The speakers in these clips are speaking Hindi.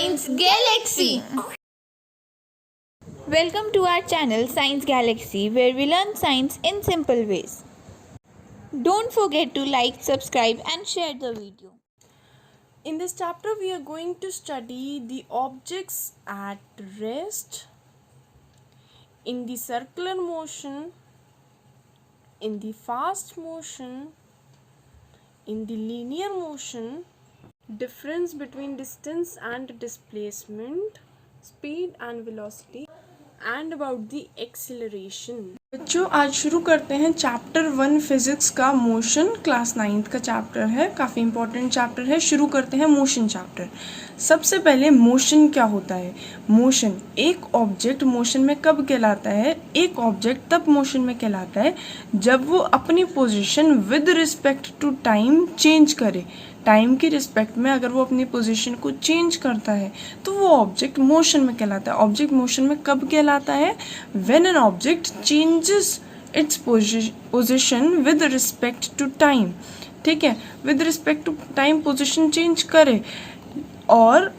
Science Galaxy. Welcome to our channel Science Galaxy, where we learn science in simple ways. Don't forget to like, subscribe and share the video. In this chapter we are going to study the objects at rest, in the circular motion, in the fast motion, in the linear motion, difference between distance and displacement, speed and velocity, and about the acceleration. बच्चों आज शुरू करते हैं चैप्टर 1 फिजिक्स का मोशन, क्लास 9th का चैप्टर है, काफ़ी इंपॉर्टेंट चैप्टर है। शुरू करते हैं मोशन चैप्टर। सबसे पहले मोशन क्या होता है? मोशन, एक ऑब्जेक्ट मोशन में कब कहलाता है? एक ऑब्जेक्ट तब मोशन में कहलाता है जब वो अपनी position with respect to time change करे। टाइम की रिस्पेक्ट में अगर वो अपनी पोजीशन को चेंज करता है तो वो ऑब्जेक्ट मोशन में कहलाता है। ऑब्जेक्ट मोशन में कब कहलाता है? When an object changes its position with respect to time. ठीक है, with respect to time position change करे। और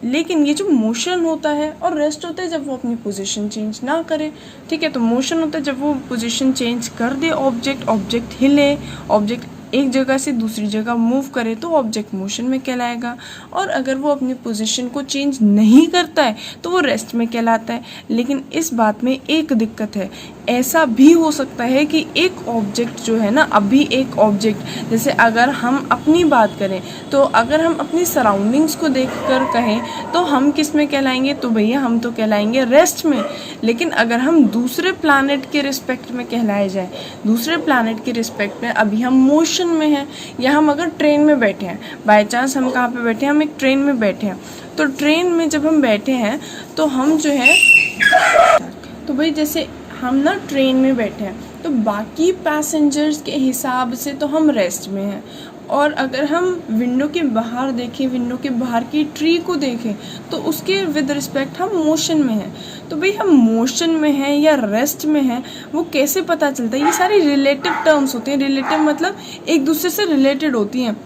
लेकिन ये जो मोशन होता है और रेस्ट होता है जब वो अपनी पोजीशन चेंज ना करे। ठीक है, तो मोशन होता है जब वो पोजीशन चेंज कर दे ऑब्जेक्ट हिले, ऑब्जेक्ट एक जगह से दूसरी जगह मूव करे तो ऑब्जेक्ट मोशन में कहलाएगा। और अगर वो अपनी पोजीशन को चेंज नहीं करता है तो वो रेस्ट में कहलाता है। लेकिन इस बात में एक दिक्कत है, ऐसा भी हो सकता है कि एक ऑब्जेक्ट जो है ना, अभी एक ऑब्जेक्ट, जैसे अगर हम अपनी बात करें तो अगर हम अपनी सराउंडिंग्स को देखकर कहें तो हम किस में कहलाएंगे? तो भैया हम तो कहलाएंगे रेस्ट में। लेकिन अगर हम दूसरे प्लैनेट के रिस्पेक्ट में कहलाए जाए, दूसरे प्लैनेट के रिस्पेक्ट में अभी हम मोशन में हैं, या हम अगर ट्रेन में बैठे हैं, बाय चांस हम कहाँ पे बैठे हैं? हम एक ट्रेन में बैठे हैं। तो ट्रेन में जब हम बैठे हैं तो हम जो है, तो भाई जैसे हम ना ट्रेन में बैठे हैं तो बाकी पैसेंजर्स के हिसाब से तो हम रेस्ट में हैं। और अगर हम विंडो के बाहर देखें, विंडो के बाहर की ट्री को देखें तो उसके विद रिस्पेक्ट हम मोशन में हैं। तो भाई हम मोशन में हैं या रेस्ट में हैं वो कैसे पता चलता है? ये सारी रिलेटिव टर्म्स होते हैं। रिलेटिव मतलब एक दूसरे से रिलेटेड होती हैं।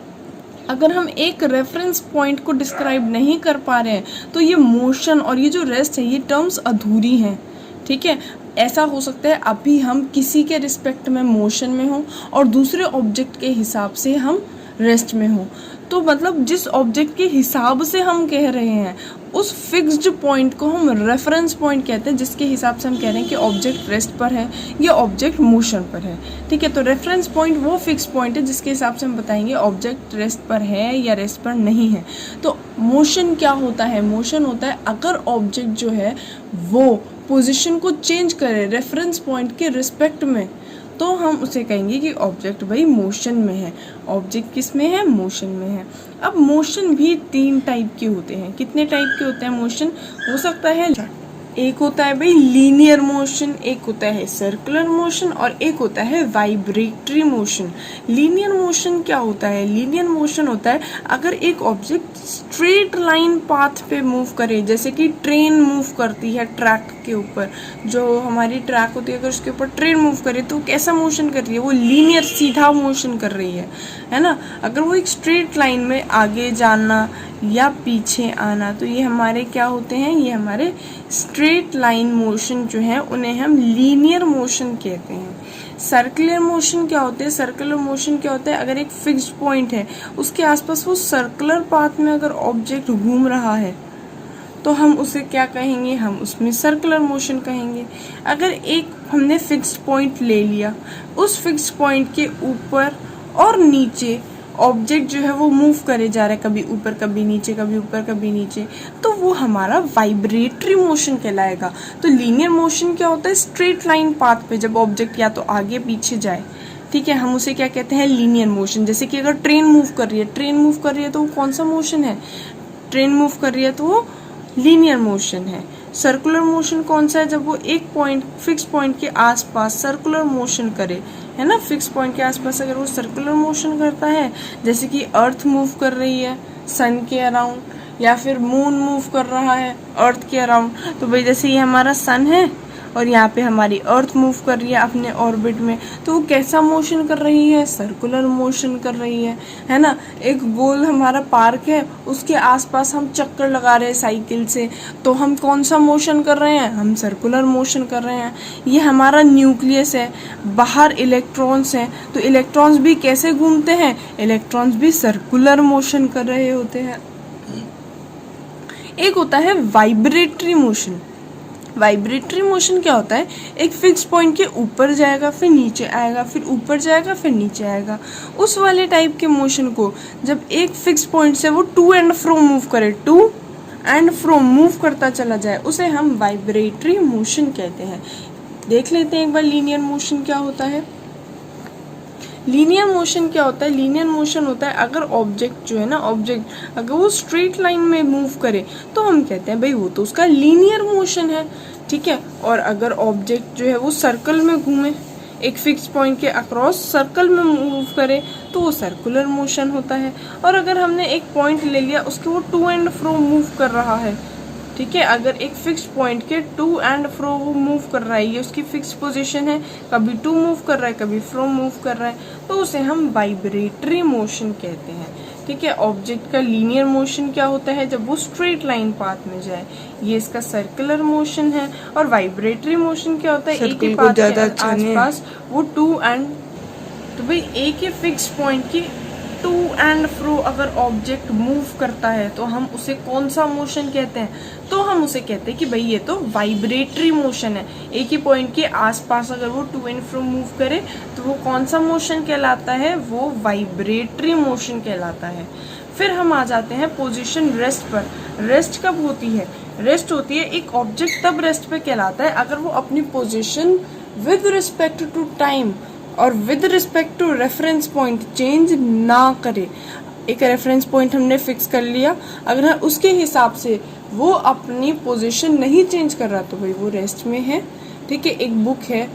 अगर हम एक रेफरेंस पॉइंट को डिस्क्राइब नहीं कर पा रहे हैं तो ये मोशन और ये जो रेस्ट है ये टर्म्स अधूरी हैं। ठीक है, ऐसा हो सकता है अभी हम किसी के रिस्पेक्ट में मोशन में हों और दूसरे ऑब्जेक्ट के हिसाब से हम रेस्ट में हों। तो मतलब जिस ऑब्जेक्ट के हिसाब से हम कह रहे हैं उस फिक्स्ड पॉइंट को हम रेफरेंस पॉइंट कहते हैं, जिसके हिसाब से हम कह रहे हैं कि ऑब्जेक्ट रेस्ट पर है या ऑब्जेक्ट मोशन पर है। ठीक है, तो रेफरेंस पॉइंट वो फिक्स पॉइंट है जिसके हिसाब से हम बताएंगे ऑब्जेक्ट रेस्ट पर है या रेस्ट पर नहीं है। तो मोशन क्या होता है? मोशन होता है अगर ऑब्जेक्ट जो है वो पोजीशन को चेंज करे रेफरेंस पॉइंट के रिस्पेक्ट में, तो हम उसे कहेंगे कि ऑब्जेक्ट भाई मोशन में है। ऑब्जेक्ट किस में है? मोशन में है। अब मोशन भी 3 टाइप के होते हैं। कितने टाइप के होते हैं मोशन? हो सकता है एक होता है भाई लीनियर मोशन, एक होता है सर्कुलर मोशन और एक होता है वाइब्रेटरी मोशन। लीनियर मोशन क्या होता है? लीनियर मोशन होता है अगर एक ऑब्जेक्ट स्ट्रेट लाइन पाथ पे मूव करे, जैसे कि ट्रेन मूव करती है ट्रैक के ऊपर, जो हमारी ट्रैक होती है अगर उसके ऊपर ट्रेन मूव करे तो कैसा मोशन कर रही है? वो लीनियर सीधा मोशन कर रही है ना। अगर वो एक स्ट्रेट लाइन में आगे जाना या पीछे आना तो ये हमारे क्या होते हैं? ये हमारे स्ट्रेट लाइन मोशन जो है उन्हें हम लीनियर मोशन कहते हैं। सर्कुलर मोशन क्या होते हैं? सर्कुलर मोशन क्या होता है? अगर एक फिक्स्ड पॉइंट है उसके आसपास वो सर्कुलर पाथ में अगर ऑब्जेक्ट घूम रहा है तो हम उसे क्या कहेंगे? हम उसमें सर्कुलर मोशन कहेंगे। अगर एक हमने फिक्स्ड पॉइंट ले लिया, उस फिक्स्ड पॉइंट के ऊपर और नीचे ऑब्जेक्ट जो है वो मूव करे जा रहा है, कभी ऊपर कभी नीचे, कभी ऊपर कभी नीचे, तो वो हमारा वाइब्रेटरी मोशन कहलाएगा। तो लीनियर मोशन क्या होता है? स्ट्रेट लाइन पाथ पे जब ऑब्जेक्ट या तो आगे पीछे जाए, ठीक है, हम उसे क्या कहते हैं? Linear motion. जैसे कि अगर ट्रेन मूव कर रही है, ट्रेन मूव कर रही है तो वो कौन सा मोशन है? ट्रेन मूव कर रही है तो वो लीनियर मोशन है। सर्कुलर मोशन कौन सा है? जब वो एक पॉइंट, फिक्स पॉइंट के आसपास सर्कुलर मोशन करे, है ना। फिक्स पॉइंट के आसपास अगर वो सर्कुलर मोशन करता है, जैसे कि अर्थ मूव कर रही है सन के अराउंड, या फिर मून मूव कर रहा है अर्थ के अराउंड, तो भाई जैसे ये हमारा सन है और यहाँ पे हमारी अर्थ मूव कर रही है अपने ऑर्बिट में, तो वो कैसा मोशन कर रही है, सर्कुलर मोशन कर रही है ना। एक गोल हमारा पार्क है, उसके आसपास हम चक्कर लगा रहे हैं साइकिल से, तो हम कौन सा मोशन कर रहे हैं, हम सर्कुलर मोशन कर रहे हैं। ये हमारा न्यूक्लियस है, बाहर इलेक्ट्रॉन्स हैं, तो इलेक्ट्रॉन्स भी कैसे घूमते हैं, इलेक्ट्रॉन्स भी सर्कुलर मोशन कर रहे होते हैं। एक होता है वाइब्रेटरी मोशन। वाइब्रेटरी मोशन क्या होता है, एक फिक्स पॉइंट के ऊपर जाएगा, फिर नीचे आएगा, फिर ऊपर जाएगा, फिर नीचे आएगा। उस वाले टाइप के मोशन को जब एक फिक्स पॉइंट से वो टू एंड फ्रो मूव करे, टू एंड फ्रो मूव करता चला जाए, उसे हम वाइब्रेटरी मोशन कहते हैं। देख लेते हैं एक बार लीनियर मोशन क्या होता है। लीनियर मोशन क्या होता है, लीनियर मोशन होता है अगर ऑब्जेक्ट जो है ना, ऑब्जेक्ट अगर वो स्ट्रेट लाइन में मूव करे तो हम कहते हैं भाई वो तो उसका लीनियर मोशन है, ठीक है। और अगर ऑब्जेक्ट जो है वो सर्कल में घूमे, एक फिक्स पॉइंट के अक्रॉस सर्कल में मूव करे, तो वो सर्कुलर मोशन होता है। और अगर हमने एक पॉइंट ले लिया, उसके वो टू एंड फ्रो मूव कर रहा है, ठीक है, अगर एक फिक्स पॉइंट के टू एंड फ्रो वो मूव कर रहा है, ये उसकी फिक्स पोजीशन है, कभी टू मूव कर रहा है, कभी फ्रो मूव कर रहा है, तो उसे हम वाइब्रेटरी मोशन कहते हैं, ठीक है। ऑब्जेक्ट का लीनियर मोशन क्या होता है, जब वो स्ट्रेट लाइन पाथ में जाए, ये इसका सर्कुलर मोशन है। और वाइब्रेटरी मोशन क्या होता है, एक ही पाथ के आसपास वो टू एंड, तो भाई एक ही फिक्स पॉइंट की टू एंड फ्रो अगर ऑब्जेक्ट मूव करता है तो हम उसे कौन सा मोशन कहते हैं, तो हम उसे कहते हैं कि भाई ये तो वाइब्रेटरी मोशन है। एक ही पॉइंट के आसपास अगर वो टू एंड फ्रो मूव करे तो वो कौन सा मोशन कहलाता है, वो वाइब्रेटरी मोशन कहलाता है। फिर हम आ जाते हैं पोजीशन रेस्ट पर। रेस्ट कब होती है, रेस्ट होती है एक ऑब्जेक्ट तब रेस्ट पे कहलाता है अगर वो अपनी position with respect to time और with respect to reference point change ना करे। एक रेफरेंस पॉइंट हमने फिक्स कर लिया, अगर उसके हिसाब से वो अपनी पोजीशन नहीं चेंज कर रहा तो भाई वो रेस्ट में है, ठीक है। एक बुक है,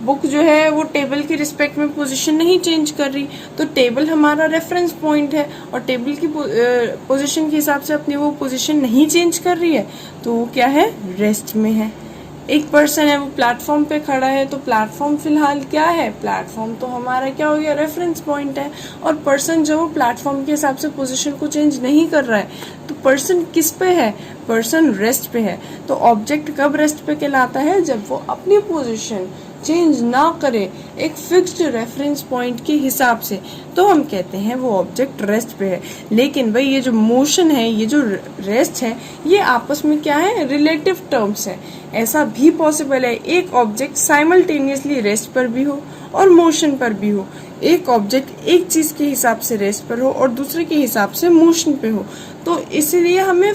बुक जो है वो टेबल की रिस्पेक्ट में पोजीशन नहीं चेंज कर रही, तो टेबल हमारा रेफरेंस पॉइंट है और टेबल की पोजीशन के हिसाब से अपनी वो पोजीशन नहीं चेंज कर रही है, तो वो क्या है, रेस्ट में है। एक पर्सन है, वो प्लेटफॉर्म पे खड़ा है, तो प्लेटफॉर्म फिलहाल क्या है, प्लेटफॉर्म तो हमारा क्या हो गया, रेफरेंस पॉइंट है। और पर्सन जो प्लेटफॉर्म के हिसाब से पोजीशन को चेंज नहीं कर रहा है, तो पर्सन किस पे है, पर्सन रेस्ट पे है। तो ऑब्जेक्ट कब रेस्ट पे कहलाता है, जब वो अपनी पोजीशन चेंज ना करे एक फिक्स्ड रेफरेंस पॉइंट के हिसाब से, तो हम कहते हैं वो ऑब्जेक्ट रेस्ट पे है। लेकिन भाई ये जो मोशन है, ये जो रेस्ट है, ये आपस में क्या है, रिलेटिव टर्म्स है। ऐसा भी पॉसिबल है एक ऑब्जेक्ट साइमल्टेनियसली रेस्ट पर भी हो और मोशन पर भी हो, एक ऑब्जेक्ट एक चीज के हिसाब से रेस्ट पर हो और दूसरे के हिसाब से मोशन पे हो। तो इसलिए हमें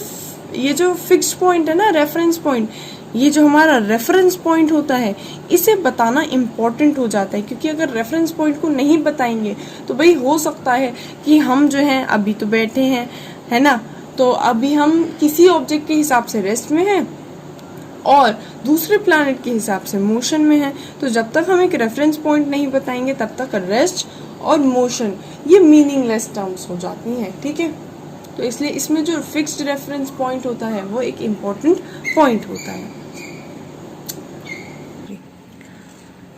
ये जो फिक्स पॉइंट है ना, रेफरेंस पॉइंट, ये जो हमारा रेफरेंस पॉइंट होता है, इसे बताना इम्पोर्टेंट हो जाता है। क्योंकि अगर रेफरेंस पॉइंट को नहीं बताएंगे तो भाई हो सकता है कि हम जो हैं अभी तो बैठे हैं, है ना, तो अभी हम किसी ऑब्जेक्ट के हिसाब से रेस्ट में हैं और दूसरे प्लैनेट के हिसाब से मोशन में है। तो जब तक हम एक रेफरेंस पॉइंट नहीं बताएंगे तब तक रेस्ट और मोशन ये मीनिंगलेस टर्म्स हो जाती हैं, ठीक है। तो इसलिए इसमें जो फिक्स्ड रेफरेंस पॉइंट होता है वो एक इम्पोर्टेंट पॉइंट होता है।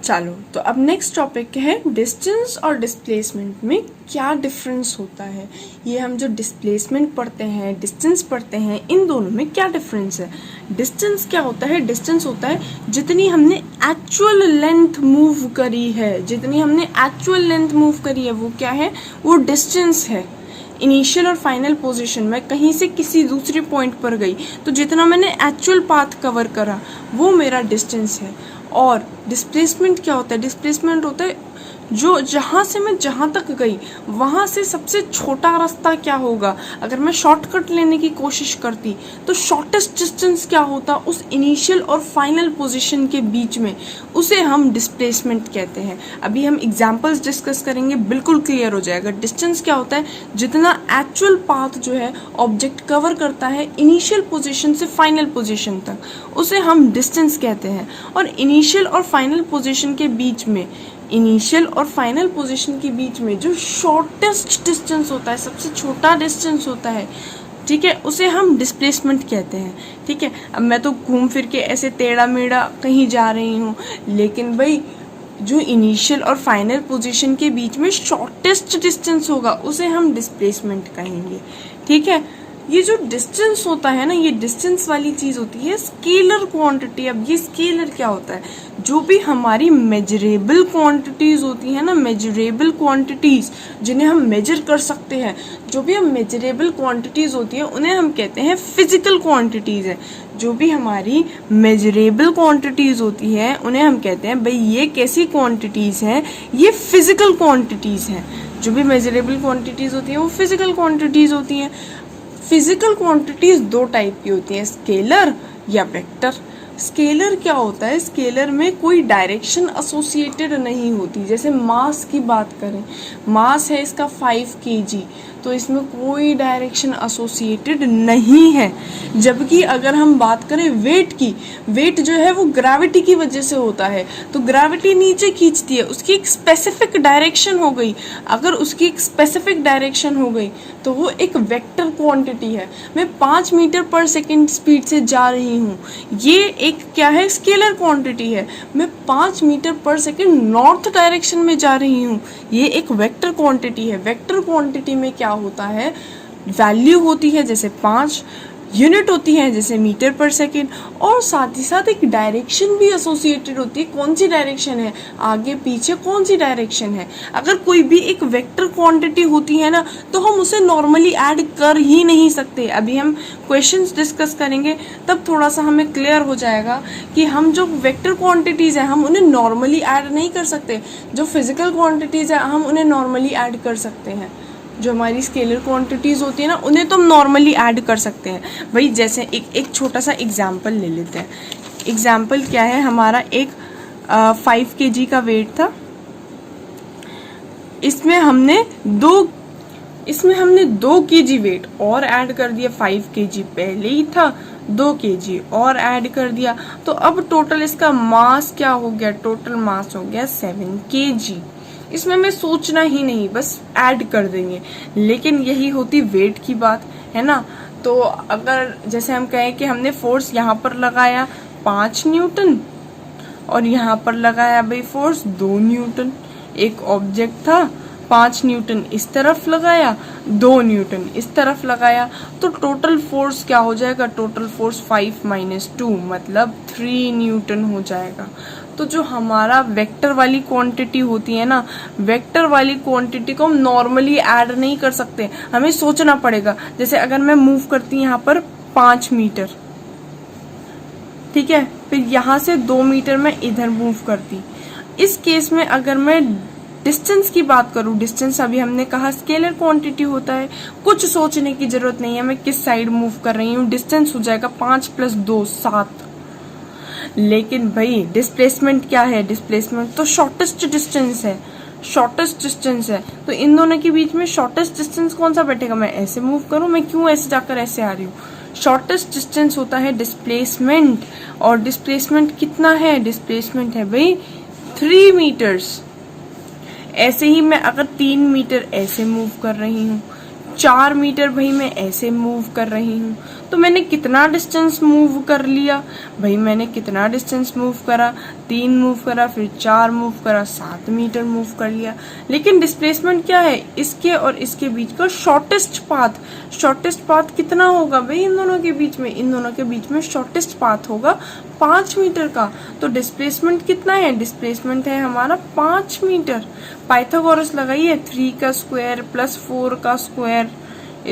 चलो, तो अब नेक्स्ट टॉपिक है डिस्टेंस और डिस्प्लेसमेंट में क्या डिफरेंस होता है। ये हम जो डिस्प्लेसमेंट पढ़ते हैं, डिस्टेंस पढ़ते हैं, इन दोनों में क्या डिफरेंस है। डिस्टेंस क्या होता है, डिस्टेंस होता है जितनी हमने एक्चुअल लेंथ मूव करी है, जितनी हमने एक्चुअल लेंथ मूव करी है वो क्या है, वो डिस्टेंस है। इनिशियल और फाइनल पोजीशन में कहीं से किसी दूसरे पॉइंट पर गई तो जितना मैंने एक्चुअल पाथ कवर करा वो मेरा डिस्टेंस है। और डिस्प्लेसमेंट क्या होता है, डिस्प्लेसमेंट होता है जो जहाँ से मैं जहाँ तक गई वहाँ से सबसे छोटा रास्ता क्या होगा। अगर मैं शॉर्टकट लेने की कोशिश करती तो शॉर्टेस्ट डिस्टेंस क्या होता उस इनिशियल और फाइनल पोजीशन के बीच में, उसे हम डिस्प्लेसमेंट कहते हैं। अभी हम एग्जांपल्स डिस्कस करेंगे, बिल्कुल क्लियर हो जाएगा। डिस्टेंस क्या होता है, जितना एक्चुअल पाथ जो है ऑब्जेक्ट कवर करता है इनिशियल पोजीशन से फाइनल पोजीशन तक, उसे हम डिस्टेंस कहते हैं। और इनिशियल और फाइनल पोजीशन के बीच में, इनिशियल और फाइनल पोजीशन के बीच में जो शॉर्टेस्ट डिस्टेंस होता है, सबसे छोटा डिस्टेंस होता है, ठीक है, उसे हम डिस्प्लेसमेंट कहते हैं। ठीक है, अब मैं तो घूम फिर के ऐसे टेढ़ा मेढ़ा कहीं जा रही हूँ, लेकिन भाई जो इनिशियल और फाइनल पोजीशन के बीच में शॉर्टेस्ट डिस्टेंस होगा उसे हम डिस्प्लेसमेंट कहेंगे। ठीक है, ये जो डिस्टेंस होता है ना, ये डिस्टेंस वाली चीज होती है स्केलर क्वांटिटी। अब ये स्केलर क्या होता है? जो भी हमारी मेजरेबल क्वांटिटीज होती है ना, मेजरेबल क्वांटिटीज जिन्हें हम मेजर कर सकते हैं, जो भी हम मेजरेबल क्वांटिटीज होती है उन्हें हम कहते हैं फिजिकल क्वांटिटीज है। जो भी हमारी मेजरेबल क्वांटिटीज होती है उन्हें हम कहते हैं भाई ये कैसी क्वांटिटीज हैं, ये फिजिकल क्वांटिटीज हैं। जो भी मेजरेबल क्वांटिटीज होती हैं वो फिजिकल क्वांटिटीज होती हैं। फिजिकल क्वांटिटीज दो टाइप की होती हैं, स्केलर या वेक्टर। स्केलर क्या होता है? स्केलर में कोई डायरेक्शन एसोसिएटेड नहीं होती। जैसे मास की बात करें, मास है इसका 5 kg, तो इसमें कोई डायरेक्शन एसोसिएटेड नहीं है। जबकि अगर हम बात करें वेट की, वेट जो है वो ग्रेविटी की वजह से होता है, तो ग्रेविटी नीचे खींचती है, उसकी एक स्पेसिफिक डायरेक्शन हो गई। अगर उसकी एक स्पेसिफिक डायरेक्शन हो गई तो वो एक वेक्टर क्वांटिटी है। मैं 5 मीटर पर सेकेंड स्पीड से जा रही हूँ, ये एक क्या है? स्केलर क्वांटिटी है। मैं 5 metre per second north direction में जा रही हूँ, ये एक वेक्टर क्वांटिटी है। वेक्टर क्वांटिटी में क्या होता है? वैल्यू होती है जैसे 5, यूनिट होती है जैसे मीटर पर सेकेंड, और साथ ही साथ एक डायरेक्शन भी एसोसिएटेड होती है। कौन सी डायरेक्शन है? आगे पीछे कौन सी डायरेक्शन है? अगर कोई भी एक वेक्टर क्वांटिटी होती है ना, तो हम उसे नॉर्मली ऐड कर ही नहीं सकते। अभी हम क्वेश्चंस डिस्कस करेंगे तब थोड़ा सा हमें क्लियर हो जाएगा कि हम जो वेक्टर क्वांटिटीज़ हैं हम उन्हें नॉर्मली ऐड नहीं कर सकते। जो फिजिकल क्वांटिटीज़ है हम उन्हें नॉर्मली ऐड कर सकते हैं। जो हमारी स्केलर क्वांटिटीज़ होती है ना, उन्हें तो हम नॉर्मली ऐड कर सकते हैं। भाई जैसे एक छोटा सा एग्जाम्पल ले लेते हैं। एग्जाम्पल क्या है? हमारा एक 5 kg का वेट था, इसमें हमने 2 kg वेट और ऐड कर दिया। 5 kg पहले ही था, 2 kg और ऐड कर दिया, तो अब टोटल इसका मास क्या हो गया? टोटल मास हो गया 7 kg। इसमें मैं सोचना ही नहीं, बस ऐड कर देंगे। लेकिन यही होती वेट की बात, है ना? तो अगर जैसे हम कहें कि हमने फोर्स यहाँ पर लगाया 5 न्यूटन और यहाँ पर लगाया भाई फोर्स 2 न्यूटन। एक ऑब्जेक्ट था, 5 न्यूटन इस तरफ लगाया, 2 न्यूटन इस तरफ लगाया, तो टोटल फोर्स क्या हो जाएगा? टोटल फोर्स 5 - 2 मतलब 3 न्यूटन हो जाएगा। तो जो हमारा वेक्टर वाली क्वांटिटी होती है ना, वेक्टर वाली क्वांटिटी को हम नॉर्मली ऐड नहीं कर सकते, हमें सोचना पड़ेगा। जैसे अगर मैं मूव करती यहाँ पर 5 मीटर, ठीक है, फिर यहाँ से 2 मीटर मैं इधर मूव करती। इस केस में अगर मैं डिस्टेंस की बात करूं, डिस्टेंस अभी हमने कहा स्केलर क्वांटिटी होता है, कुछ सोचने की जरूरत नहीं है मैं किस साइड मूव कर रही हूँ, डिस्टेंस हो जाएगा 5 + 2 7। लेकिन भाई डिस्प्लेसमेंट क्या है? डिस्प्लेसमेंट तो शॉर्टेस्ट डिस्टेंस है, शॉर्टेस्ट डिस्टेंस है। तो इन दोनों के बीच में शॉर्टेस्ट डिस्टेंस कौन सा बैठेगा? मैं ऐसे मूव करूं, मैं क्यों ऐसे जाकर ऐसे आ रही हूँ? शॉर्टेस्ट डिस्टेंस होता है डिस्प्लेसमेंट। और डिस्प्लेसमेंट कितना है? डिस्प्लेसमेंट है भाई 3 मीटर्स। ऐसे ही मैं अगर 3 मीटर ऐसे मूव कर रही हूँ, 4 मीटर भाई मैं ऐसे मूव कर रही हूँ, तो मैंने कितना डिस्टेंस मूव कर लिया? भाई मैंने कितना डिस्टेंस मूव करा? 3 मूव करा, फिर 4 मूव करा, 7 मीटर मूव कर लिया। लेकिन डिस्प्लेसमेंट क्या है? इसके और इसके बीच का शॉर्टेस्ट पाथ। शॉर्टेस्ट पाथ कितना होगा भाई इन दोनों के बीच में? इन दोनों के बीच में शॉर्टेस्ट पाथ होगा 5 मीटर का। तो डिस्प्लेसमेंट कितना है? डिस्प्लेसमेंट है हमारा 5 मीटर। पाइथागोरस लगाइए, 3 का स्क्वायर + 4 का स्क्वायर =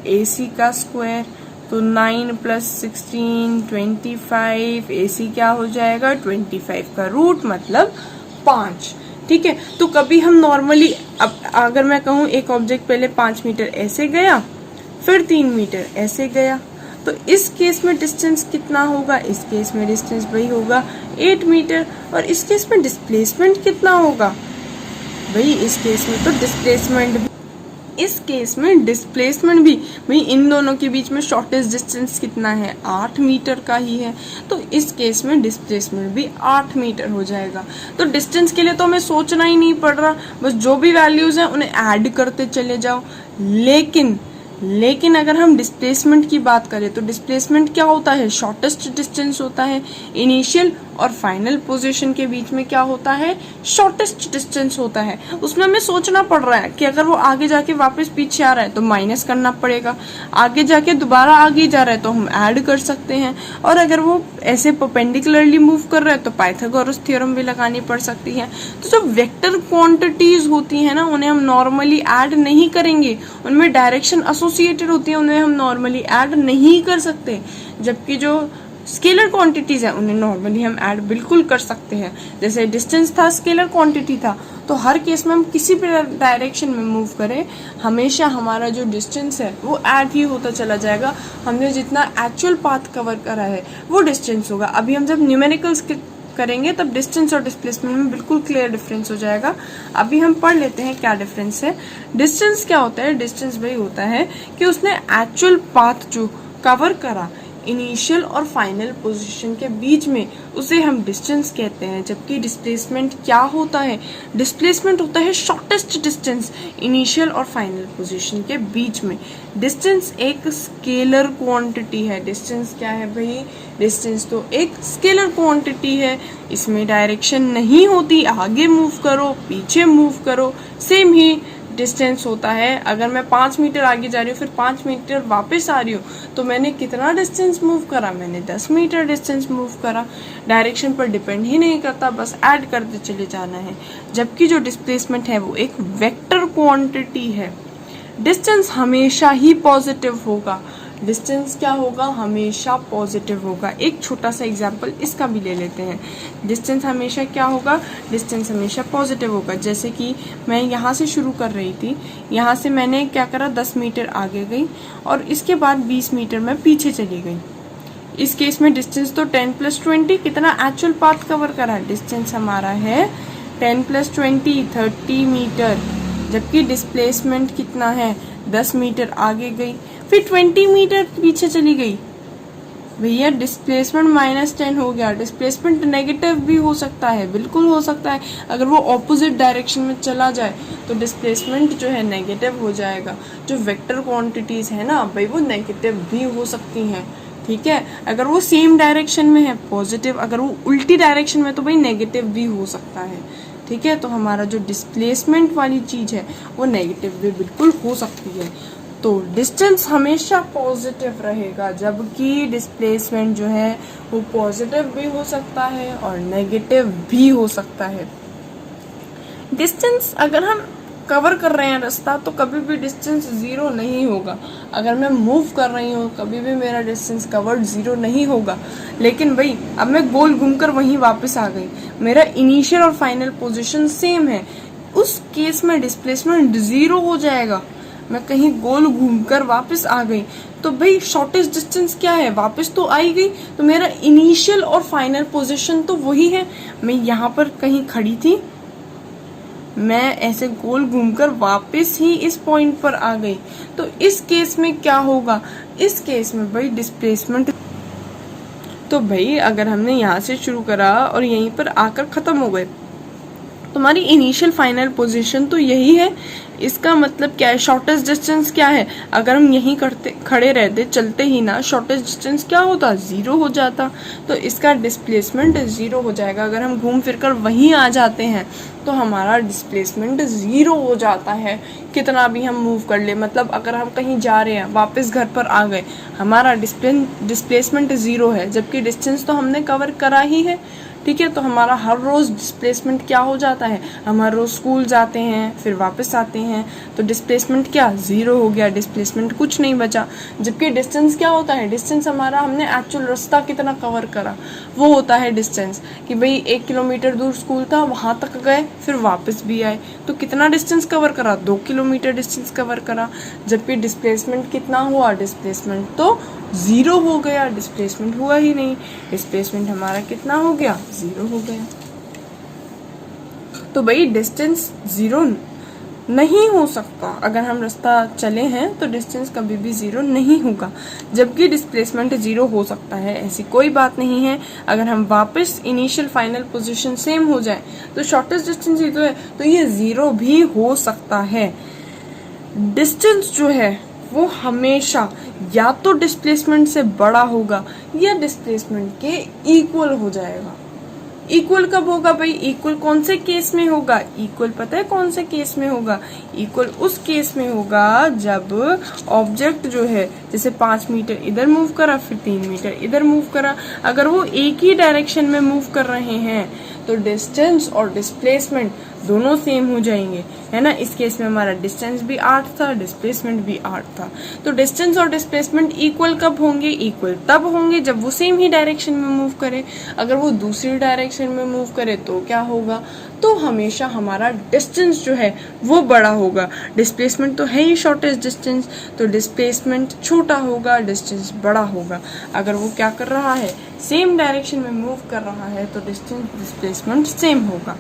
AC का स्क्वायर। तो 9 + 16 25, AC क्या हो जाएगा? 25 का रूट मतलब 5। ठीक है, तो कभी हम नॉर्मली, अब अगर मैं कहूँ एक ऑब्जेक्ट पहले 5 मीटर ऐसे गया, फिर 3 मीटर ऐसे गया, तो इस केस में डिस्टेंस कितना होगा? इस केस में डिस्टेंस भाई होगा 8 मीटर। और इस केस में डिस्प्लेसमेंट कितना होगा? भाई इस केस में तो डिस्प्लेसमेंट भी, इस केस में डिस्प्लेसमेंट भी भाई इन दोनों के बीच में शॉर्टेस्ट डिस्टेंस कितना है? 8 मीटर का ही है। तो इस केस में डिस्प्लेसमेंट भी 8 मीटर हो जाएगा। तो डिस्टेंस के लिए तो हमें सोचना ही नहीं पड़ रहा, बस जो भी वैल्यूज हैं उन्हें ऐड करते चले जाओ। लेकिन अगर हम डिस्प्लेसमेंट की बात करें तो डिस्प्लेसमेंट क्या होता है, शॉर्टेस्ट डिस्टेंस होता है। इनिशियल और फाइनल पोजीशन के बीच में क्या होता है, शॉर्टेस्ट डिस्टेंस होता है। उसमें हमें सोचना पड़ रहा है कि अगर वो आगे जाके वापस पीछे आ रहा है तो माइनस करना पड़ेगा, आगे जाके दोबारा आगे जा रहा है तो हम ऐड कर सकते हैं, और अगर वो ऐसे परपेंडिकुलरली मूव कर रहा है तो पाइथागोरस थ्योरम भी लगानी पड़ सकती है। तो जो वेक्टर क्वांटिटीज होती है ना, उन्हें हम नॉर्मली ऐड नहीं करेंगे, उनमें डायरेक्शन एसोसिएटेड होती है, उन्हें हम नॉर्मली ऐड नहीं कर सकते। जबकि जो स्केलर क्वांटिटीज है उन्हें नॉर्मली हम ऐड बिल्कुल कर सकते हैं। जैसे डिस्टेंस था, स्केलर क्वांटिटी था, तो हर केस में हम किसी भी डायरेक्शन में मूव करें, हमेशा हमारा जो डिस्टेंस है वो ऐड ही होता चला जाएगा। हमने जितना एक्चुअल पाथ कवर करा है वो डिस्टेंस होगा। अभी हम जब न्यूमेरिकल्स करेंगे तब डिस्टेंस और डिस्प्लेसमेंट में बिल्कुल क्लियर डिफरेंस हो जाएगा। अभी हम पढ़ लेते हैं क्या डिफरेंस है। डिस्टेंस क्या होता है, डिस्टेंस वही होता है कि उसने एक्चुअल पाथ जो कवर करा इनिशियल और फाइनल पोजीशन के बीच में, उसे हम डिस्टेंस कहते हैं। जबकि डिस्प्लेसमेंट क्या होता है, डिस्प्लेसमेंट होता है शॉर्टेस्ट डिस्टेंस इनिशियल और फाइनल पोजीशन के बीच में। डिस्टेंस एक स्केलर क्वांटिटी है। डिस्टेंस क्या है भाई, डिस्टेंस तो एक स्केलर क्वांटिटी है, इसमें डायरेक्शन नहीं होती, आगे मूव करो पीछे मूव करो सेम ही डिस्टेंस होता है। अगर मैं 5 मीटर आगे जा रही हूँ फिर 5 मीटर वापस आ रही हूँ तो मैंने कितना डिस्टेंस मूव करा, मैंने 10 मीटर डिस्टेंस मूव करा। डायरेक्शन पर डिपेंड ही नहीं करता, बस ऐड करते चले जाना है। जबकि जो डिस्प्लेसमेंट है वो एक वेक्टर क्वांटिटी है। डिस्टेंस हमेशा ही पॉजिटिव होगा। डिस्टेंस क्या होगा, हमेशा पॉजिटिव होगा। एक छोटा सा एग्जांपल इसका भी ले लेते हैं। डिस्टेंस हमेशा क्या होगा, डिस्टेंस हमेशा पॉजिटिव होगा। जैसे कि मैं यहाँ से शुरू कर रही थी, यहाँ से मैंने क्या करा, 10 मीटर आगे गई और इसके बाद 20 मीटर मैं पीछे चली गई। इस केस में डिस्टेंस तो 10 + 20 कितना एक्चुअल पाथ कवर करा, डिस्टेंस हमारा है 10 + 20 30 मीटर। जबकि डिस्प्लेसमेंट कितना है, 10 मीटर आगे गई फिर 20 मीटर पीछे चली गई। भैया डिस्प्लेसमेंट -10 हो गया। डिस्प्लेसमेंट नेगेटिव भी हो सकता है, बिल्कुल हो सकता है। अगर वो ऑपोजिट डायरेक्शन में चला जाए तो डिस्प्लेसमेंट जो है नेगेटिव हो जाएगा। जो वेक्टर क्वांटिटीज है ना भाई, वो नेगेटिव भी हो सकती हैं, ठीक है। अगर वो सेम डायरेक्शन में है पॉजिटिव, अगर वो उल्टी डायरेक्शन में तो भाई नेगेटिव भी हो सकता है, ठीक है। तो हमारा जो डिस्प्लेसमेंट वाली चीज है वो नेगेटिव भी बिल्कुल हो सकती है। तो डिस्टेंस हमेशा पॉजिटिव रहेगा, जबकि डिस्प्लेसमेंट जो है वो पॉजिटिव भी हो सकता है और नेगेटिव भी हो सकता है। डिस्टेंस अगर हम कवर कर रहे हैं रास्ता तो कभी भी डिस्टेंस 0 नहीं होगा। अगर मैं मूव कर रही हूँ कभी भी मेरा डिस्टेंस कवर्ड 0 नहीं होगा। लेकिन भाई अब मैं गोल घूमकर वहीं वापस आ गई, मेरा इनिशियल और फाइनल पोजीशन सेम है, उस केस में डिस्प्लेसमेंट 0 हो जाएगा। मैं कहीं गोल घूमकर वापस आ गई तो भाई शॉर्टेस्ट डिस्टेंस क्या है, वापस तो आई गई, तो मेरा इनिशियल और फाइनल पोजीशन तो वही है। मैं यहाँ पर कहीं खड़ी थी, मैं ऐसे गोल घूमकर वापस ही इस पॉइंट पर आ गई, तो इस केस में क्या होगा, इस केस में भाई डिस्प्लेसमेंट, तो भाई अगर हमने यहाँ से शुरू करा और यहीं पर आकर खत्म हो गए तो हमारी इनिशियल फाइनल पोजीशन तो यही है। इसका मतलब क्या है, शॉर्टेस्ट डिस्टेंस क्या है, अगर हम यहीं खड़े रहते चलते ही ना, शॉर्टेस्ट डिस्टेंस क्या होता, 0 हो जाता। तो इसका डिस्प्लेसमेंट 0 हो जाएगा। अगर हम घूम फिर कर वहीं आ जाते हैं तो हमारा डिस्प्लेसमेंट 0 हो जाता है, कितना भी हम मूव कर ले। मतलब अगर हम कहीं जा रहे हैं वापस घर पर आ गए, हमारा डिस्प्लेसमेंट 0 है, जबकि डिस्टेंस तो हमने कवर करा ही है, ठीक है। तो हमारा हर रोज डिस्प्लेसमेंट क्या हो जाता है, हम हर रोज स्कूल जाते हैं फिर वापस आते हैं, तो डिस्प्लेसमेंट क्या 0 हो गया, डिस्प्लेसमेंट कुछ नहीं बचा। जबकि डिस्टेंस क्या होता है, डिस्टेंस हमारा हमने एक्चुअल रास्ता कितना कवर करा वो होता है डिस्टेंस। कि भाई 1 किलोमीटर दूर स्कूल था, वहां तक गए फिर वापस भी आए, तो कितना डिस्टेंस कवर करा, 2 किलोमीटर डिस्टेंस कवर करा। जबकि डिस्प्लेसमेंट कितना हुआ, डिस्प्लेसमेंट तो 0 हो गया, डिस्प्लेसमेंट हुआ ही नहीं। डिस्प्लेसमेंट हमारा कितना हो गया, 0 हो गया। तो भाई डिस्टेंस 0 नहीं हो सकता। अगर हम रास्ता चले हैं तो डिस्टेंस कभी भी 0 नहीं होगा। जबकि डिस्प्लेसमेंट 0 हो सकता है, ऐसी कोई बात नहीं है। अगर हम वापस इनिशियल फाइनल पोजीशन सेम हो जाए तो शॉर्टेस्ट डिस्टेंस 0 है तो ये 0 भी हो सकता है। डिस्टेंस जो है वो हमेशा या तो डिस्प्लेसमेंट से बड़ा होगा या डिस्प्लेसमेंट के इक्वल हो जाएगा। इक्वल कब होगा भाई? इक्वल कौन से केस में होगा? इक्वल पता है कौन से केस में होगा? इक्वल उस केस में होगा जब ऑब्जेक्ट जो है, जैसे 5 मीटर इधर मूव करा, फिर 3 मीटर इधर मूव करा, अगर वो एक ही डायरेक्शन में मूव कर रहे हैं तो डिस्टेंस और डिस्प्लेसमेंट दोनों सेम हो जाएंगे, है ना। इस केस में हमारा डिस्टेंस भी 8 था, डिस्प्लेसमेंट भी 8 था। तो डिस्टेंस और डिस्प्लेसमेंट इक्वल कब होंगे? इक्वल तब होंगे जब वो सेम ही डायरेक्शन में मूव करे। अगर वो दूसरी डायरेक्शन में मूव करे तो क्या होगा? तो हमेशा हमारा डिस्टेंस जो है वो बड़ा होगा। डिस्प्लेसमेंट तो है ही शॉर्टेस्ट डिस्टेंस, तो डिस्प्लेसमेंट छोटा होगा, डिस्टेंस बड़ा होगा। अगर वो क्या कर रहा है? सेम डायरेक्शन में मूव कर रहा है तो डिस्टेंस डिस्प्लेसमेंट सेम होगा।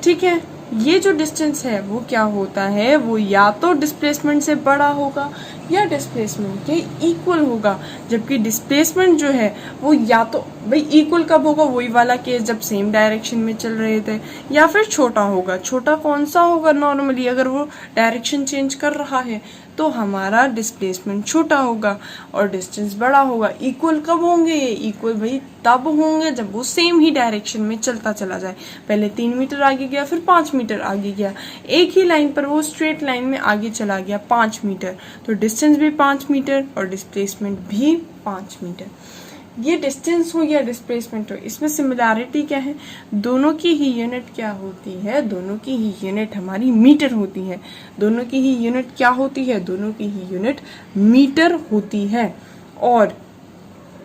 ठीक है, ये जो डिस्टेंस है वो क्या होता है? वो या तो डिस्प्लेसमेंट से बड़ा होगा या डिस्प्लेसमेंट के इक्वल होगा। जबकि डिस्प्लेसमेंट जो है वो या तो भाई इक्वल कब होगा? वही वाला केस जब सेम डायरेक्शन में चल रहे थे, या फिर छोटा होगा। छोटा कौन सा होगा? नॉर्मली अगर वो डायरेक्शन चेंज कर रहा है तो हमारा डिस्प्लेसमेंट छोटा होगा और डिस्टेंस बड़ा होगा। इक्वल कब होंगे? ये इक्वल भाई तब होंगे जब वो सेम ही डायरेक्शन में चलता चला जाए। पहले 3 मीटर आगे गया, फिर 5 मीटर आगे गया, एक ही लाइन पर वो स्ट्रेट लाइन में आगे चला गया 5 मीटर, तो डिस्टेंस भी 5 मीटर और डिस्प्लेसमेंट भी 5 मीटर। ये डिस्टेंस हो या डिस्प्लेसमेंट हो, इसमें सिमिलैरिटी क्या है? दोनों की ही यूनिट क्या होती है? दोनों की ही यूनिट हमारी मीटर होती है। दोनों की ही यूनिट क्या होती है? दोनों की ही यूनिट मीटर होती है। और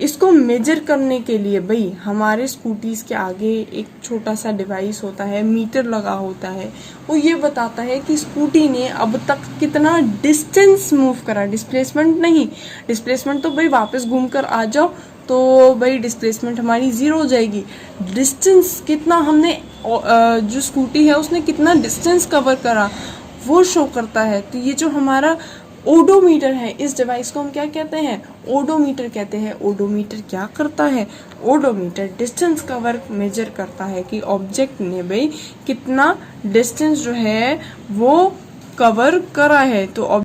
इसको मेजर करने के लिए भाई हमारे स्कूटीज के आगे एक छोटा सा डिवाइस होता है, मीटर लगा होता है। वो ये बताता है कि स्कूटी ने अब तक कितना डिस्टेंस मूव करा, डिस्प्लेसमेंट नहीं। डिस्प्लेसमेंट तो भाई वापस घूम कर आ जाओ तो भाई डिस्प्लेसमेंट हमारी 0 हो जाएगी। डिस्टेंस कितना हमने, जो स्कूटी है उसने कितना डिस्टेंस कवर करा वो शो करता है। तो ये जो हमारा ओडोमीटर है, इस डिवाइस को हम क्या कहते हैं? ओडोमीटर कहते हैं। ओडोमीटर क्या करता है? ओडोमीटर डिस्टेंस कवर मेजर करता है कि ऑब्जेक्ट ने भाई कितना डिस्टेंस जो है वो कवर करा है। तो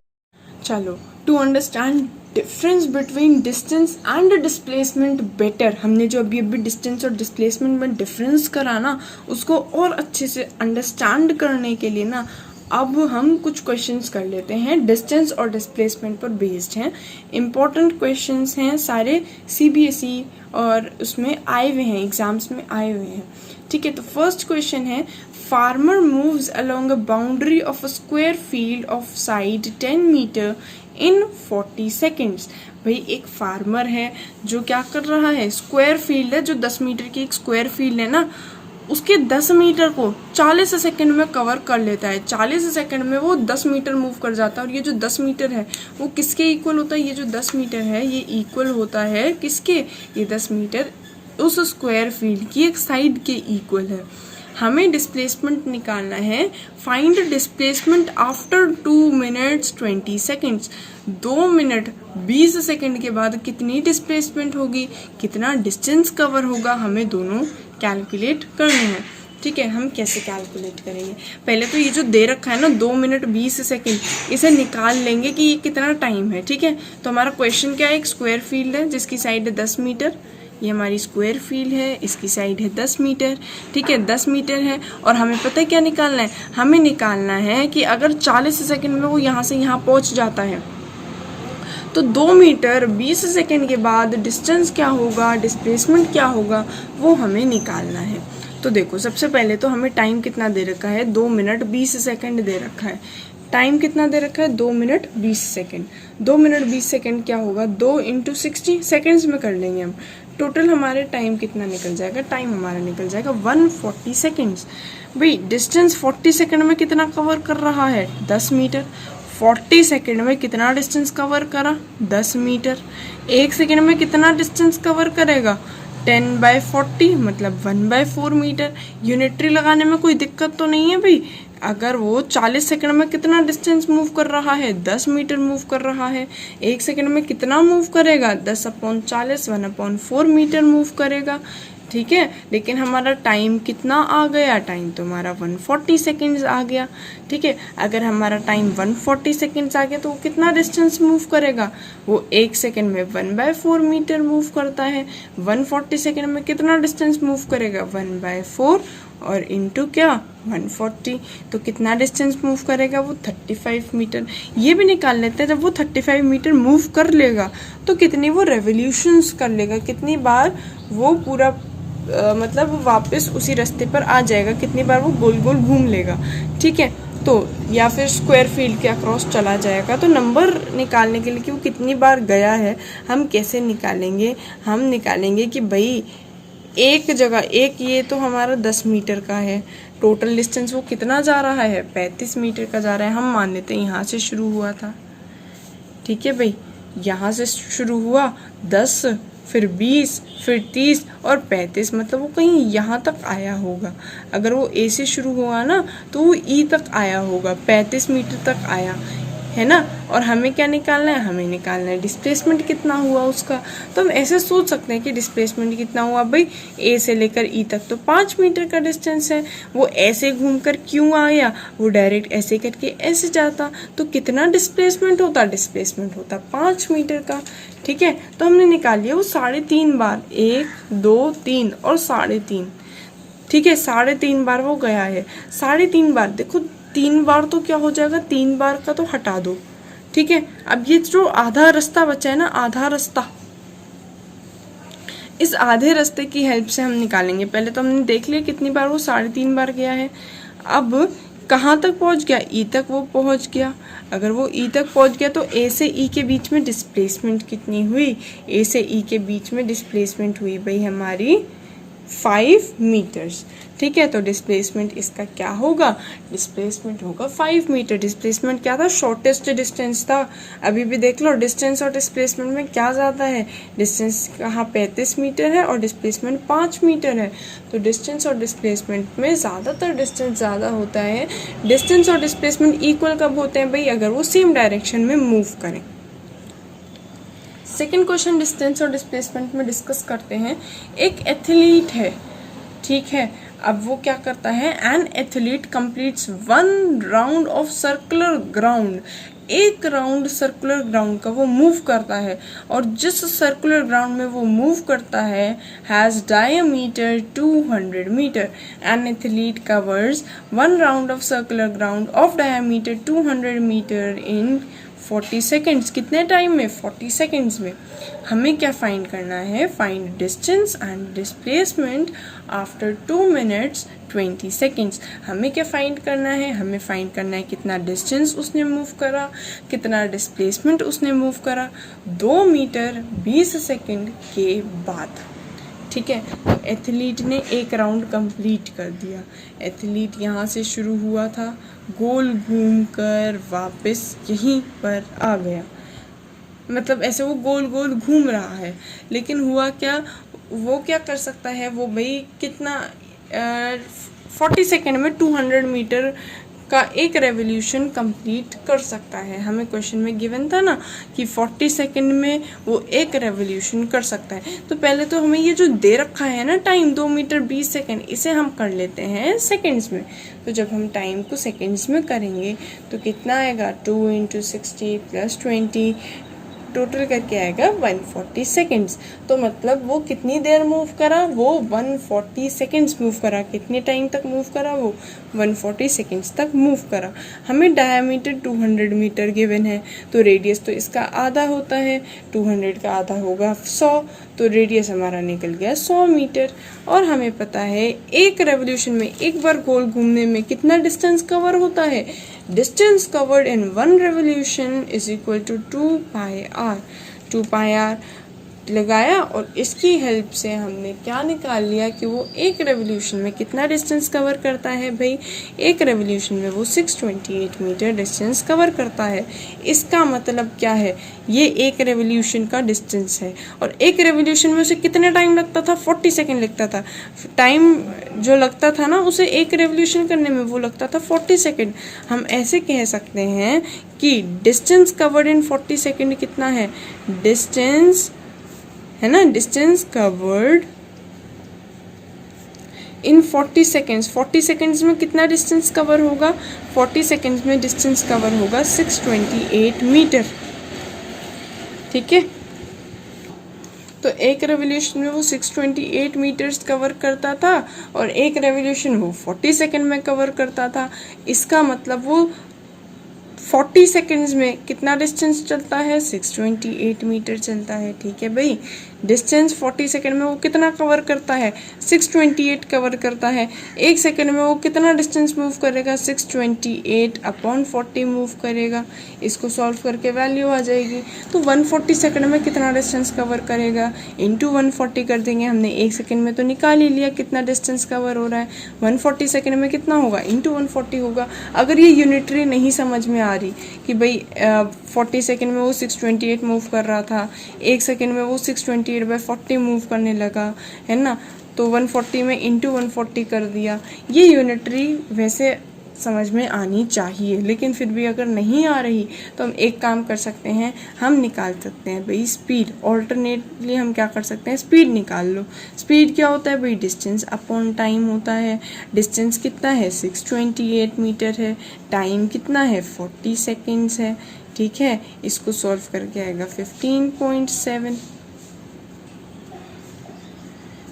चलो, to understand difference between distance and displacement better, हमने जो अभी डिस्टेंस और डिस्प्लेसमेंट में डिफरेंस करा ना, उसको और अच्छे से अंडरस्टैंड करने के लिए ना अब हम कुछ क्वेश्चंस कर लेते हैं। डिस्टेंस और डिस्प्लेसमेंट पर बेस्ड हैं, इम्पोर्टेंट क्वेश्चंस हैं, सारे CBSE और उसमें आए हुए हैं, एग्जाम्स में आए हुए हैं। ठीक है, तो फर्स्ट क्वेश्चन है, farmer moves along a boundary of a square field of side 10 metre in 40 seconds. भाई एक फार्मर है जो क्या कर रहा है? स्क्वायर फील्ड है, जो 10 मीटर की एक स्क्वायर फील्ड है ना, उसके 10 मीटर को 40 सेकंड में कवर कर लेता है। 40 सेकंड में वो 10 मीटर मूव कर जाता है। और ये जो 10 मीटर है वो किसके इक्वल होता है? ये जो 10 मीटर है ये इक्वल होता है किसके? ये 10 मीटर उस स्क्वायर फील्ड की एक साइड के इक्वल है। हमें डिस्प्लेसमेंट निकालना है। Find displacement after 2 minutes 20 seconds. 2 minute 20 second के बाद कितनी डिस्प्लेसमेंट होगी, कितना डिस्टेंस कवर होगा, हमें दोनों कैलकुलेट करने हैं। ठीक है, हम कैसे कैलकुलेट करेंगे? पहले तो ये जो दे रखा है ना 2 मिनट 20 सेकेंड, इसे निकाल लेंगे कि ये कितना टाइम है। ठीक है, तो हमारा क्वेश्चन क्या है? एक स्क्वायर फील्ड है जिसकी साइड है 10 मीटर, ये हमारी स्क्वायर फील्ड है, इसकी साइड है 10 मीटर। ठीक है, 10 मीटर है और हमें पता है क्या निकालना है? हमें निकालना है कि अगर 40 सेकेंड में वो यहाँ से यहाँ पहुँच जाता है तो 2 मीटर 20 सेकेंड के बाद डिस्टेंस क्या होगा, डिस्प्लेसमेंट क्या होगा, वो हमें निकालना है। तो देखो, सबसे पहले तो हमें टाइम कितना दे रखा है? 2 मिनट 20 सेकेंड दे रखा है। टाइम कितना दे रखा है? 2 मिनट 20 सेकेंड। 2 मिनट 20 सेकेंड क्या होगा? 2 × 60 सेकेंड्स में कर लेंगे हम। टोटल हमारे टाइम कितना निकल जाएगा? टाइम हमारा निकल जाएगा 140 सेकेंड्स। भाई डिस्टेंस 40 सेकेंड में कितना कवर कर रहा है? 10 मीटर। 40 सेकेंड में कितना डिस्टेंस कवर करा? 10 मीटर। 1 सेकेंड में कितना डिस्टेंस कवर करेगा? 10/40 मतलब 1/4 मीटर। यूनिटरी लगाने में कोई दिक्कत तो नहीं है भाई। अगर वो 40 सेकंड में कितना डिस्टेंस मूव कर रहा है? 10 मीटर मूव कर रहा है। 1 सेकंड में कितना मूव करेगा? 10/40 1/4 मीटर मूव करेगा। ठीक है, लेकिन हमारा टाइम कितना आ गया, टाइम तो हमारा 140 सेकेंड्स आ गया। ठीक है, अगर हमारा टाइम 140 सेकेंड्स आ गया तो वो कितना डिस्टेंस मूव करेगा, वो 1 सेकेंड में 1/4 मीटर मूव करता है। 140 सेकेंड में कितना डिस्टेंस मूव करेगा, 1/4 और इंटू क्या 140, तो कितना डिस्टेंस मूव करेगा, वो 35 मीटर। ये भी निकाल लेते हैं, जब वो 35 मीटर मूव कर लेगा तो कितनी वो रेवोल्यूशंस कर लेगा, कितनी बार वो पूरा मतलब वापस उसी रास्ते पर आ जाएगा, कितनी बार वो गोल गोल घूम लेगा। ठीक है, तो या फिर स्क्वायर फील्ड के अक्रॉस चला जाएगा। तो नंबर निकालने के लिए कि वो कितनी बार गया है, हम कैसे निकालेंगे, हम निकालेंगे कि भाई एक जगह, एक ये तो हमारा 10 मीटर का है, टोटल डिस्टेंस वो कितना जा रहा है, 35 मीटर का जा रहा है। हम मान लेते हैं यहाँ से शुरू हुआ था। ठीक है भाई, यहाँ से शुरू हुआ 10, फिर 20, फिर 30 और 35, मतलब वो कहीं यहाँ तक आया होगा। अगर वो ए से शुरू हुआ ना तो वो ई तक आया होगा, 35 मीटर तक आया है ना। और हमें क्या निकालना है, हमें निकालना है डिस्प्लेसमेंट कितना हुआ उसका। तो हम ऐसे सोच सकते हैं कि डिस्प्लेसमेंट कितना हुआ भाई, ए से लेकर ई तक तो 5 मीटर का डिस्टेंस है। वो ऐसे घूमकर क्यों आया, वो डायरेक्ट ऐसे करके ऐसे जाता, तो कितना डिस्प्लेसमेंट होता, डिस्प्लेसमेंट होता 5 मीटर का। ठीक है, तो हमने निकाल लिया वो 3.5 बार, 1 2 3 और 3.5। ठीक है, 3.5 बार वो गया है। 3.5 बार देखो, 3 बार तो क्या हो जाएगा, 3 बार का तो हटा दो। ठीक है, अब ये जो आधा रास्ता बचा है ना, आधा रास्ता, इस आधे रास्ते की हेल्प से हम निकालेंगे। पहले तो हमने देख लिया कितनी बार वो 3.5 बार गया है। अब कहाँ तक पहुँच गया, ई तक वो पहुँच गया। अगर वो ई तक पहुँच गया तो ए से ई के बीच में डिस्प्लेसमेंट कितनी हुई, ए से ई के बीच में डिस्प्लेसमेंट हुई भाई हमारी 5 मीटर्स। ठीक है, तो डिस्प्लेसमेंट इसका क्या होगा, डिस्प्लेसमेंट होगा 5 मीटर। डिस्प्लेसमेंट क्या था, शॉर्टेस्ट डिस्टेंस था। अभी भी देख लो डिस्टेंस और डिस्प्लेसमेंट में क्या ज़्यादा है, डिस्टेंस कहाँ 35 मीटर है और डिस्प्लेसमेंट 5 मीटर है। तो डिस्टेंस और डिस्प्लेसमेंट में ज़्यादातर डिस्टेंस ज़्यादा होता है। डिस्टेंस और डिस्प्लेसमेंट इक्वल कब होते हैं भाई, अगर वो सेम डायरेक्शन में मूव करें। सेकेंड क्वेश्चन डिस्टेंस और डिस्प्लेसमेंट में डिस्कस करते हैं। एक एथलीट है, ठीक है, अब वो क्या करता है, an athlete completes 1 round of circular ground, एक राउंड सर्कुलर ग्राउंड का वो मूव करता है, और जिस सर्कुलर ग्राउंड में वो मूव करता है has diameter 200 metre. An athlete covers 1 round of circular ground of diameter 200 metre in 40 seconds. कितने टाइम में, 40 सेकेंड्स में। हमें क्या फाइंड करना है, find distance and displacement after 2 minutes 20 seconds. हमें क्या फाइंड करना है, हमें फाइंड करना है कितना डिस्टेंस उसने मूव करा, कितना डिस्प्लेसमेंट उसने मूव करा 2 मीटर 20 सेकेंड के बाद। ठीक है, तो एथलीट ने एक राउंड कंप्लीट कर दिया। एथलीट यहाँ से शुरू हुआ था, गोल घूमकर वापस यहीं पर आ गया, मतलब ऐसे वो गोल गोल घूम रहा है। लेकिन हुआ क्या, वो क्या कर सकता है, वो भाई कितना 40 सेकेंड में 200 मीटर का एक रेवोल्यूशन कंप्लीट कर सकता है। हमें क्वेश्चन में गिवन था ना कि 40 सेकेंड में वो एक रेवोल्यूशन कर सकता है। तो पहले तो हमें ये जो दे रखा है ना टाइम 2 मीटर 20 सेकेंड, इसे हम कर लेते हैं सेकेंड्स में। तो जब हम टाइम को सेकेंड्स में करेंगे तो कितना आएगा, 2 × 60 + 20 टोटल करके आएगा 140 सेकेंड्स। तो मतलब वो कितनी देर मूव करा, वो 140 सेकेंड्स मूव करा। कितने टाइम तक मूव करा, वो 140 सेकेंड्स तक मूव करा। हमें डायमीटर 200 मीटर गिवन है, तो रेडियस तो इसका आधा होता है, 200 का आधा होगा 100, तो रेडियस हमारा निकल गया 100 मीटर। और हमें पता है एक रेवोल्यूशन में, एक बार गोल घूमने में कितना डिस्टेंस कवर होता है, distance covered in 1 revolution is equal to 2πr। 2πr लगाया और इसकी हेल्प से हमने क्या निकाल लिया कि वो एक रेवोल्यूशन में कितना डिस्टेंस कवर करता है भाई, एक रेवोल्यूशन में वो 628 मीटर डिस्टेंस कवर करता है। इसका मतलब क्या है, ये एक रेवोल्यूशन का डिस्टेंस है, और एक रेवोल्यूशन में उसे कितने टाइम लगता था, 40 सेकेंड लगता था। टाइम जो लगता था ना उसे एक रेवोल्यूशन करने में, वो लगता था 40 सेकेंड। हम ऐसे कह सकते हैं कि डिस्टेंस कवर्ड इन 40 सेकेंड कितना है, डिस्टेंस है ना, distance covered in 40 seconds, 40 seconds में कितना डिस्टेंस कवर होगा? 40 सेकेंड्स में डिस्टेंस कवर होगा 628 मीटर। ठीक है, तो एक रेवोल्यूशन में वो 628 मीटर्स कवर करता था और एक रेवोल्यूशन वो 40 सेकेंड में कवर करता था। इसका मतलब वो 40 सेकेंड्स में कितना डिस्टेंस चलता है? 628 मीटर चलता है। ठीक है भाई, डिस्टेंस 40 सेकेंड में वो कितना कवर करता है? 628 कवर करता है। एक सेकेंड में वो कितना डिस्टेंस मूव करेगा? 628 अपॉन 40 मूव करेगा। इसको सॉल्व करके वैल्यू आ जाएगी। तो 140 सेकेंड में कितना डिस्टेंस कवर करेगा? इंटू 140 कर देंगे। हमने एक सेकेंड में तो निकाल ही लिया कितना डिस्टेंस कवर हो रहा है। 140 सेकेंड में कितना होगा? इंटू 140 होगा। अगर ये यूनिटरी नहीं समझ में आ रही कि भाई 40 सेकेंड में वो 628 मूव कर रहा था, एक सेकेंड में वो 628/40 मूव करने लगा, है ना, तो 140 में इंटू 140 कर दिया। ये यूनिटरी वैसे समझ में आनी चाहिए, लेकिन फिर भी अगर नहीं आ रही तो हम एक काम कर सकते हैं, हम निकाल सकते हैं भाई स्पीड। ऑल्टरनेटली हम क्या कर सकते हैं? स्पीड निकाल लो। स्पीड क्या होता है भाई? डिस्टेंस अपॉन टाइम होता है। डिस्टेंस कितना है? 628 मीटर है। टाइम कितना है? 40 सेकेंड्स है। ठीक है, इसको सॉल्व करके आएगा 15.7।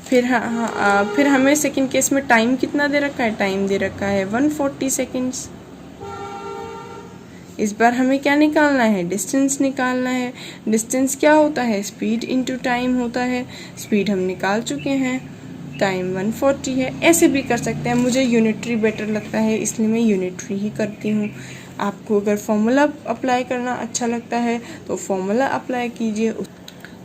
फिर हमें सेकंड केस में टाइम कितना दे रखा है? टाइम दे रखा है 140 सेकेंड्स। इस बार हमें क्या निकालना है? डिस्टेंस निकालना है। डिस्टेंस क्या होता है? स्पीड इनटू टाइम होता है। स्पीड हम निकाल चुके हैं, टाइम 140 है। ऐसे भी कर सकते हैं, मुझे यूनिटरी बेटर लगता है इसलिए मैं यूनिटरी ही करती हूँ। आपको अगर फॉर्मूला अप्लाई करना अच्छा लगता है तो फॉर्मूला अप्लाई कीजिए।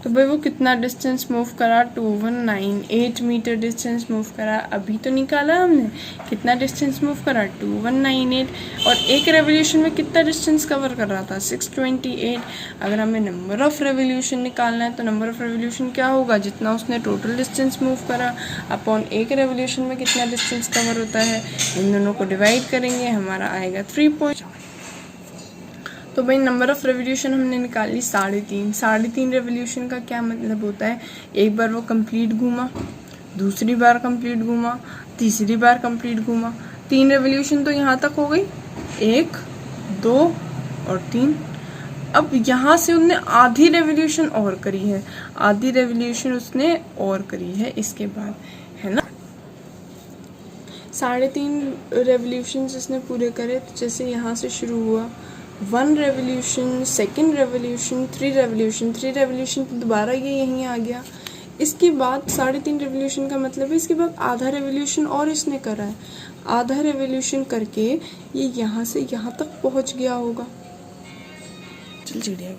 तो भाई वो कितना डिस्टेंस मूव करा? 2198 मीटर डिस्टेंस मूव करा। अभी तो निकाला हमने, कितना डिस्टेंस मूव करा? 2198। और एक रेवोल्यूशन में कितना डिस्टेंस कवर कर रहा था? 628। अगर हमें नंबर ऑफ रेवोल्यूशन निकालना है तो नंबर ऑफ रेवोल्यूशन क्या होगा? जितना उसने टोटल डिस्टेंस मूव करा अपॉन एक रेवोल्यूशन में कितना डिस्टेंस कवर होता है, इन दोनों को डिवाइड करेंगे, हमारा आएगा 3 तो भाई नंबर ऑफ रेवोल्यूशन हमने निकाली 3.5। 3.5 रेवोल्यूशन का क्या मतलब होता है? एक बार वो कंप्लीट घूमा, दूसरी बार कंप्लीट घूमा, तीसरी बार कंप्लीट घूमा। 3 रेवोल्यूशन तो यहाँ तक हो गई, 1, 2 और 3। अब यहाँ से उसने आधी रेवोल्यूशन और करी है, आधी रेवोल्यूशन उसने और करी है इसके बाद, है ना। 3.5 रेवोल्यूशन इसने पूरे करे। तो जैसे यहाँ से शुरू हुआ 1 revolution, 2nd revolution, 3 revolution, 3 revolution तो दोबारा ये यहीं आ गया। इसके बाद 3.5 रेवोल्यूशन का मतलब है इसके बाद आधा रेवोल्यूशन और इसने करा है। आधा रेवोल्यूशन करके ये यहाँ से यहाँ तक पहुँच गया होगा। चल चिड़िया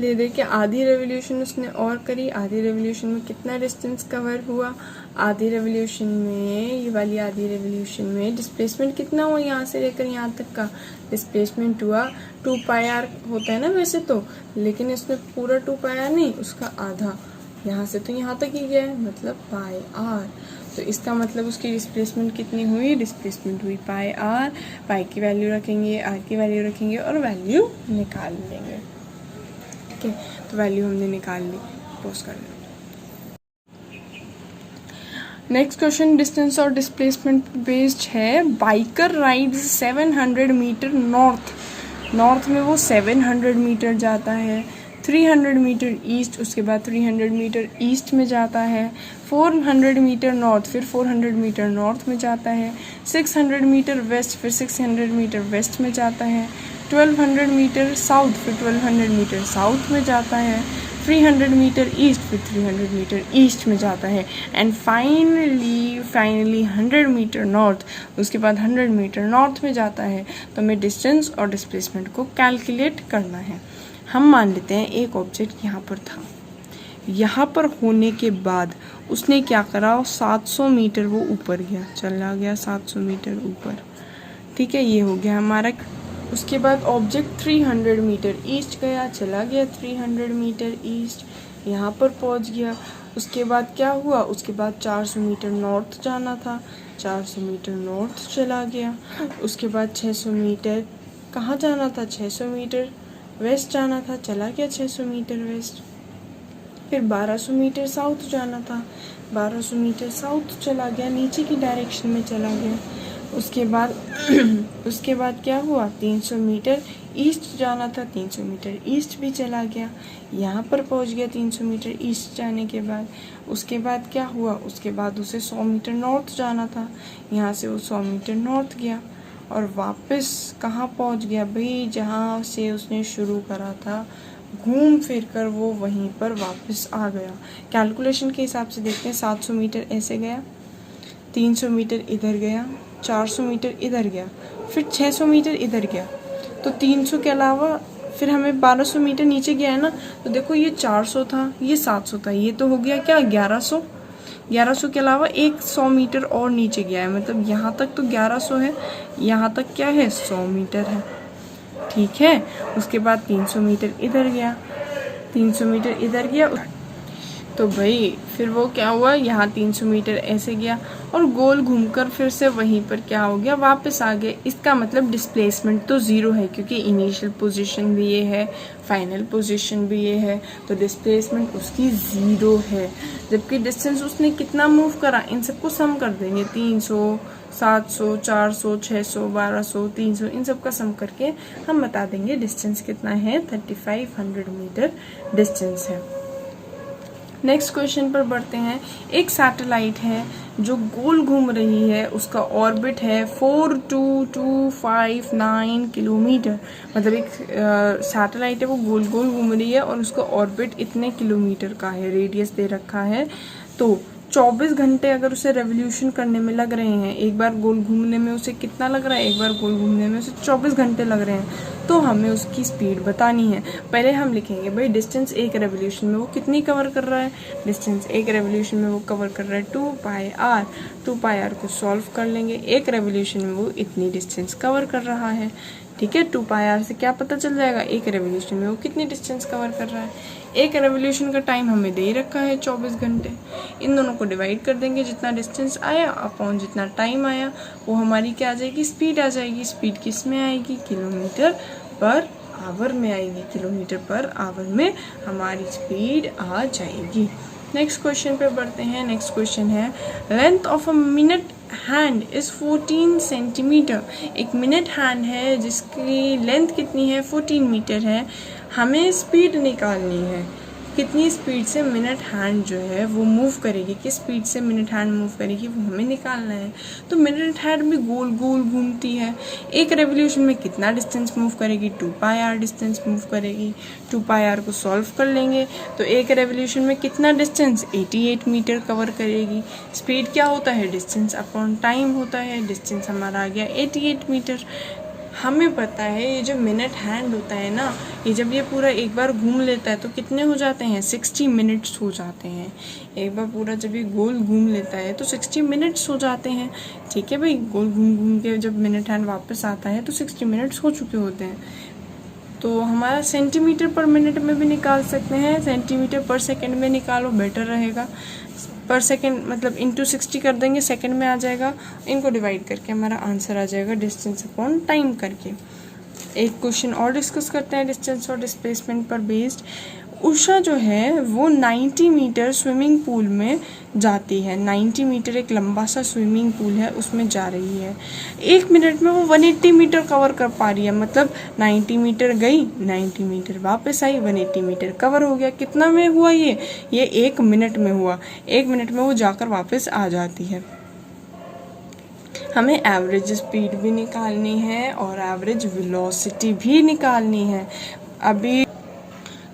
ले दे के आधी रेवोल्यूशन उसने और करी। आधी रेवोल्यूशन में कितना डिस्टेंस कवर हुआ? आधी रेवोल्यूशन में, ये वाली आधी रेवोल्यूशन में डिस्प्लेसमेंट कितना हुआ? यहाँ से लेकर यहाँ तक का डिस्प्लेसमेंट हुआ 2πr होता है ना वैसे तो, लेकिन इसमें पूरा 2πr नहीं, उसका आधा। यहाँ से तो यहाँ तक ही गया है, मतलब πr। तो इसका मतलब उसकी डिस्प्लेसमेंट कितनी हुई? डिस्प्लेसमेंट हुई πr। पाई की वैल्यू रखेंगे, r की वैल्यू रखेंगे और वैल्यू निकाल लेंगे। ठीक है, तो वैल्यू हमने निकाल ली, पोस्ट कर ली। नेक्स्ट क्वेश्चन डिस्टेंस और डिस्प्लेसमेंट बेस्ड है। बाइकर राइड्स 700 मीटर नॉर्थ में वो 700 मीटर जाता है, 300 मीटर ईस्ट, उसके बाद 300 मीटर ईस्ट में जाता है, 400 मीटर नॉर्थ, फिर 400 मीटर नॉर्थ में जाता है, 600 मीटर वेस्ट, फिर 600 मीटर वेस्ट में जाता है, 1200 मीटर साउथ, फिर 1200 मीटर साउथ में जाता है, 300 मीटर ईस्ट, फिर 300 मीटर ईस्ट में जाता है, एंड फाइनली 100 मीटर नॉर्थ, उसके बाद 100 मीटर नॉर्थ में जाता है। तो हमें डिस्टेंस और डिस्प्लेसमेंट को कैलकुलेट करना है। हम मान लेते हैं एक ऑब्जेक्ट यहाँ पर था, यहाँ पर होने के बाद उसने क्या करा? 700 मीटर वो ऊपर गया, चला गया 700 मीटर ऊपर। ठीक है, ये हो गया हमारा। उसके बाद ऑब्जेक्ट 300 मीटर ईस्ट गया, चला गया 300 मीटर ईस्ट, यहाँ पर पहुँच गया। उसके बाद क्या हुआ? उसके बाद 400 मीटर नॉर्थ जाना था, 400 मीटर नॉर्थ चला गया। उसके बाद 600 मीटर कहाँ जाना था? 600 मीटर वेस्ट जाना था, चला गया 600 मीटर वेस्ट। फिर 1200 मीटर साउथ जाना था, 1200 मीटर साउथ चला गया, नीचे की डायरेक्शन में चला गया। उसके बाद उसके बाद क्या हुआ, 300 मीटर ईस्ट जाना था, 300 मीटर ईस्ट भी चला गया, यहाँ पर पहुँच गया 300 मीटर ईस्ट जाने के बाद। उसके बाद क्या हुआ, उसके बाद उसे 100 मीटर नॉर्थ जाना था, यहाँ से वो 100 मीटर नॉर्थ गया और वापस कहाँ पहुँच गया भाई, जहाँ से उसने शुरू करा था, घूम फिर कर वो वहीं पर वापस आ गया। कैलकुलेशन के हिसाब से देखते हैं, 700 मीटर ऐसे गया, 300 मीटर इधर गया, 400 मीटर इधर गया, फिर 600 मीटर इधर गया। तो 300 के अलावा फिर हमें 1200 मीटर नीचे गया है ना, तो देखो ये 400 था, ये 700 था, ये तो हो गया क्या 1100। 1100 के अलावा एक 100 मीटर और नीचे गया है, मतलब यहाँ तक तो 1100 है, यहाँ तक क्या है 100 मीटर है, ठीक है। उसके बाद 300 मीटर इधर गया, 300 मीटर इधर गया, तो भाई फिर वो क्या हुआ, यहाँ 300 मीटर ऐसे गया और गोल घूमकर फिर से वहीं पर क्या हो गया, वापस आ गए। इसका मतलब डिस्प्लेसमेंट तो ज़ीरो है, क्योंकि इनिशियल पोजीशन भी ये है, फाइनल पोजीशन भी ये है, तो डिस्प्लेसमेंट उसकी ज़ीरो है। जबकि डिस्टेंस उसने कितना मूव करा, इन सबको सम कर देंगे, 300, 700, 400, 600, 1200, 300, इन सब का सम करके हम बता देंगे डिस्टेंस कितना है, 3500 मीटर डिस्टेंस है। नेक्स्ट क्वेश्चन पर बढ़ते हैं। एक सैटेलाइट है जो गोल घूम रही है, उसका ऑर्बिट है 42259 किलोमीटर, मतलब एक सैटेलाइट है वो गोल गोल घूम रही है और उसका ऑर्बिट इतने किलोमीटर का है, रेडियस दे रखा है। तो 24 घंटे अगर उसे रेवोल्यूशन करने में लग रहे हैं, एक बार गोल घूमने में उसे कितना लग रहा है, एक बार गोल घूमने में उसे 24 घंटे लग रहे हैं, तो हमें उसकी स्पीड बतानी है। पहले हम लिखेंगे भाई डिस्टेंस एक रेवोल्यूशन में वो कितनी कवर कर रहा है, डिस्टेंस एक रेवोल्यूशन में वो कवर कर रहा है 2πr। 2πr को सॉल्व कर लेंगे, एक रेवोल्यूशन में वो इतनी डिस्टेंस कवर कर रहा है, ठीक है। 2πr से क्या पता चल जाएगा, एक रेवोल्यूशन में वो कितनी डिस्टेंस कवर कर रहा है। एक रेवोल्यूशन का टाइम हमें दे ही रखा है 24 घंटे, इन दोनों को डिवाइड कर देंगे, जितना डिस्टेंस आया अपॉन जितना टाइम आया, वो हमारी क्या आ जाएगी, स्पीड आ जाएगी। स्पीड किस में आएगी, किलोमीटर पर आवर में आएगी, किलोमीटर पर आवर में हमारी स्पीड आ जाएगी। नेक्स्ट क्वेश्चन पे बढ़ते हैं। नेक्स्ट क्वेश्चन है, length of a minute hand is 14 centimetre. एक मिनट हैंड है जिसकी लेंथ कितनी है, 14 मीटर है। हमें स्पीड निकालनी है, कितनी स्पीड से मिनट हैंड जो है वो मूव करेगी, किस स्पीड से मिनट हैंड मूव करेगी वो हमें निकालना है। तो मिनट हैंड भी गोल गोल घूमती है, एक रेवोल्यूशन में कितना डिस्टेंस मूव करेगी, 2πr डिस्टेंस मूव करेगी। 2πr को सॉल्व कर लेंगे तो एक रेवोल्यूशन में कितना डिस्टेंस, 88 मीटर कवर करेगी। स्पीड क्या होता है, डिस्टेंस अपॉन टाइम होता है, डिस्टेंस हमारा आ गया 88 मीटर। हमें पता है ये जो मिनट हैंड होता है ना, ये जब ये पूरा एक बार घूम लेता है तो कितने हो जाते हैं, 60 मिनट्स हो जाते हैं। एक बार पूरा जब ये गोल घूम लेता है तो 60 मिनट्स हो जाते हैं, ठीक है भाई। गोल घूम घूम के जब मिनट हैंड वापस आता है तो 60 मिनट्स हो चुके होते हैं। तो हमारा सेंटीमीटर पर मिनट में भी निकाल सकते हैं, सेंटीमीटर पर सेकेंड में निकालो बेटर रहेगा। पर सेकेंड मतलब इंटू 60 कर देंगे, सेकेंड में आ जाएगा, इनको डिवाइड करके हमारा आंसर आ जाएगा डिस्टेंस अपॉन टाइम करके। एक क्वेश्चन और डिस्कस करते हैं डिस्टेंस और डिस्प्लेसमेंट पर बेस्ड। उषा जो है वो 90 मीटर स्विमिंग पूल में जाती है, 90 मीटर एक लंबा सा स्विमिंग पूल है उसमें जा रही है। एक मिनट में वो 180 मीटर कवर कर पा रही है, मतलब 90 मीटर गई, 90 मीटर वापस आई, 180 मीटर कवर हो गया। कितना में हुआ ये 1 मिनट में हुआ। 1 मिनट में वो जाकर वापस आ जाती है। हमें एवरेज स्पीड भी निकालनी है और एवरेज वेलोसिटी भी निकालनी है। अभी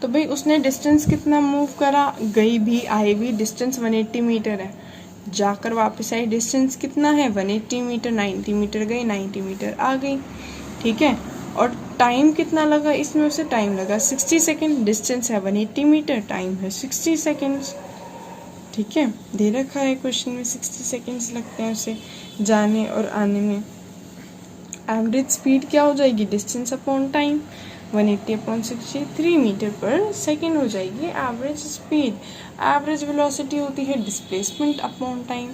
तो भाई उसने डिस्टेंस कितना मूव करा, गई भी आई भी, डिस्टेंस 180 मीटर है, जाकर वापस आई, डिस्टेंस कितना है 180 मीटर, 90 मीटर गई, 90 मीटर आ गई, ठीक है। और टाइम कितना लगा इसमें, उसे टाइम लगा 60 सेकेंड। डिस्टेंस है 180 मीटर, टाइम है 60 सेकेंड्स, ठीक है। दे रखा है क्वेश्चन में 60 सेकेंड्स लगते हैं उसे जाने और आने में। एवरेज स्पीड क्या हो जाएगी, distance upon time, 180 upon 60, 3 metre per second हो जाएगी एवरेज स्पीड। एवरेज वेलोसिटी होती है डिस्प्लेसमेंट अपॉन टाइम।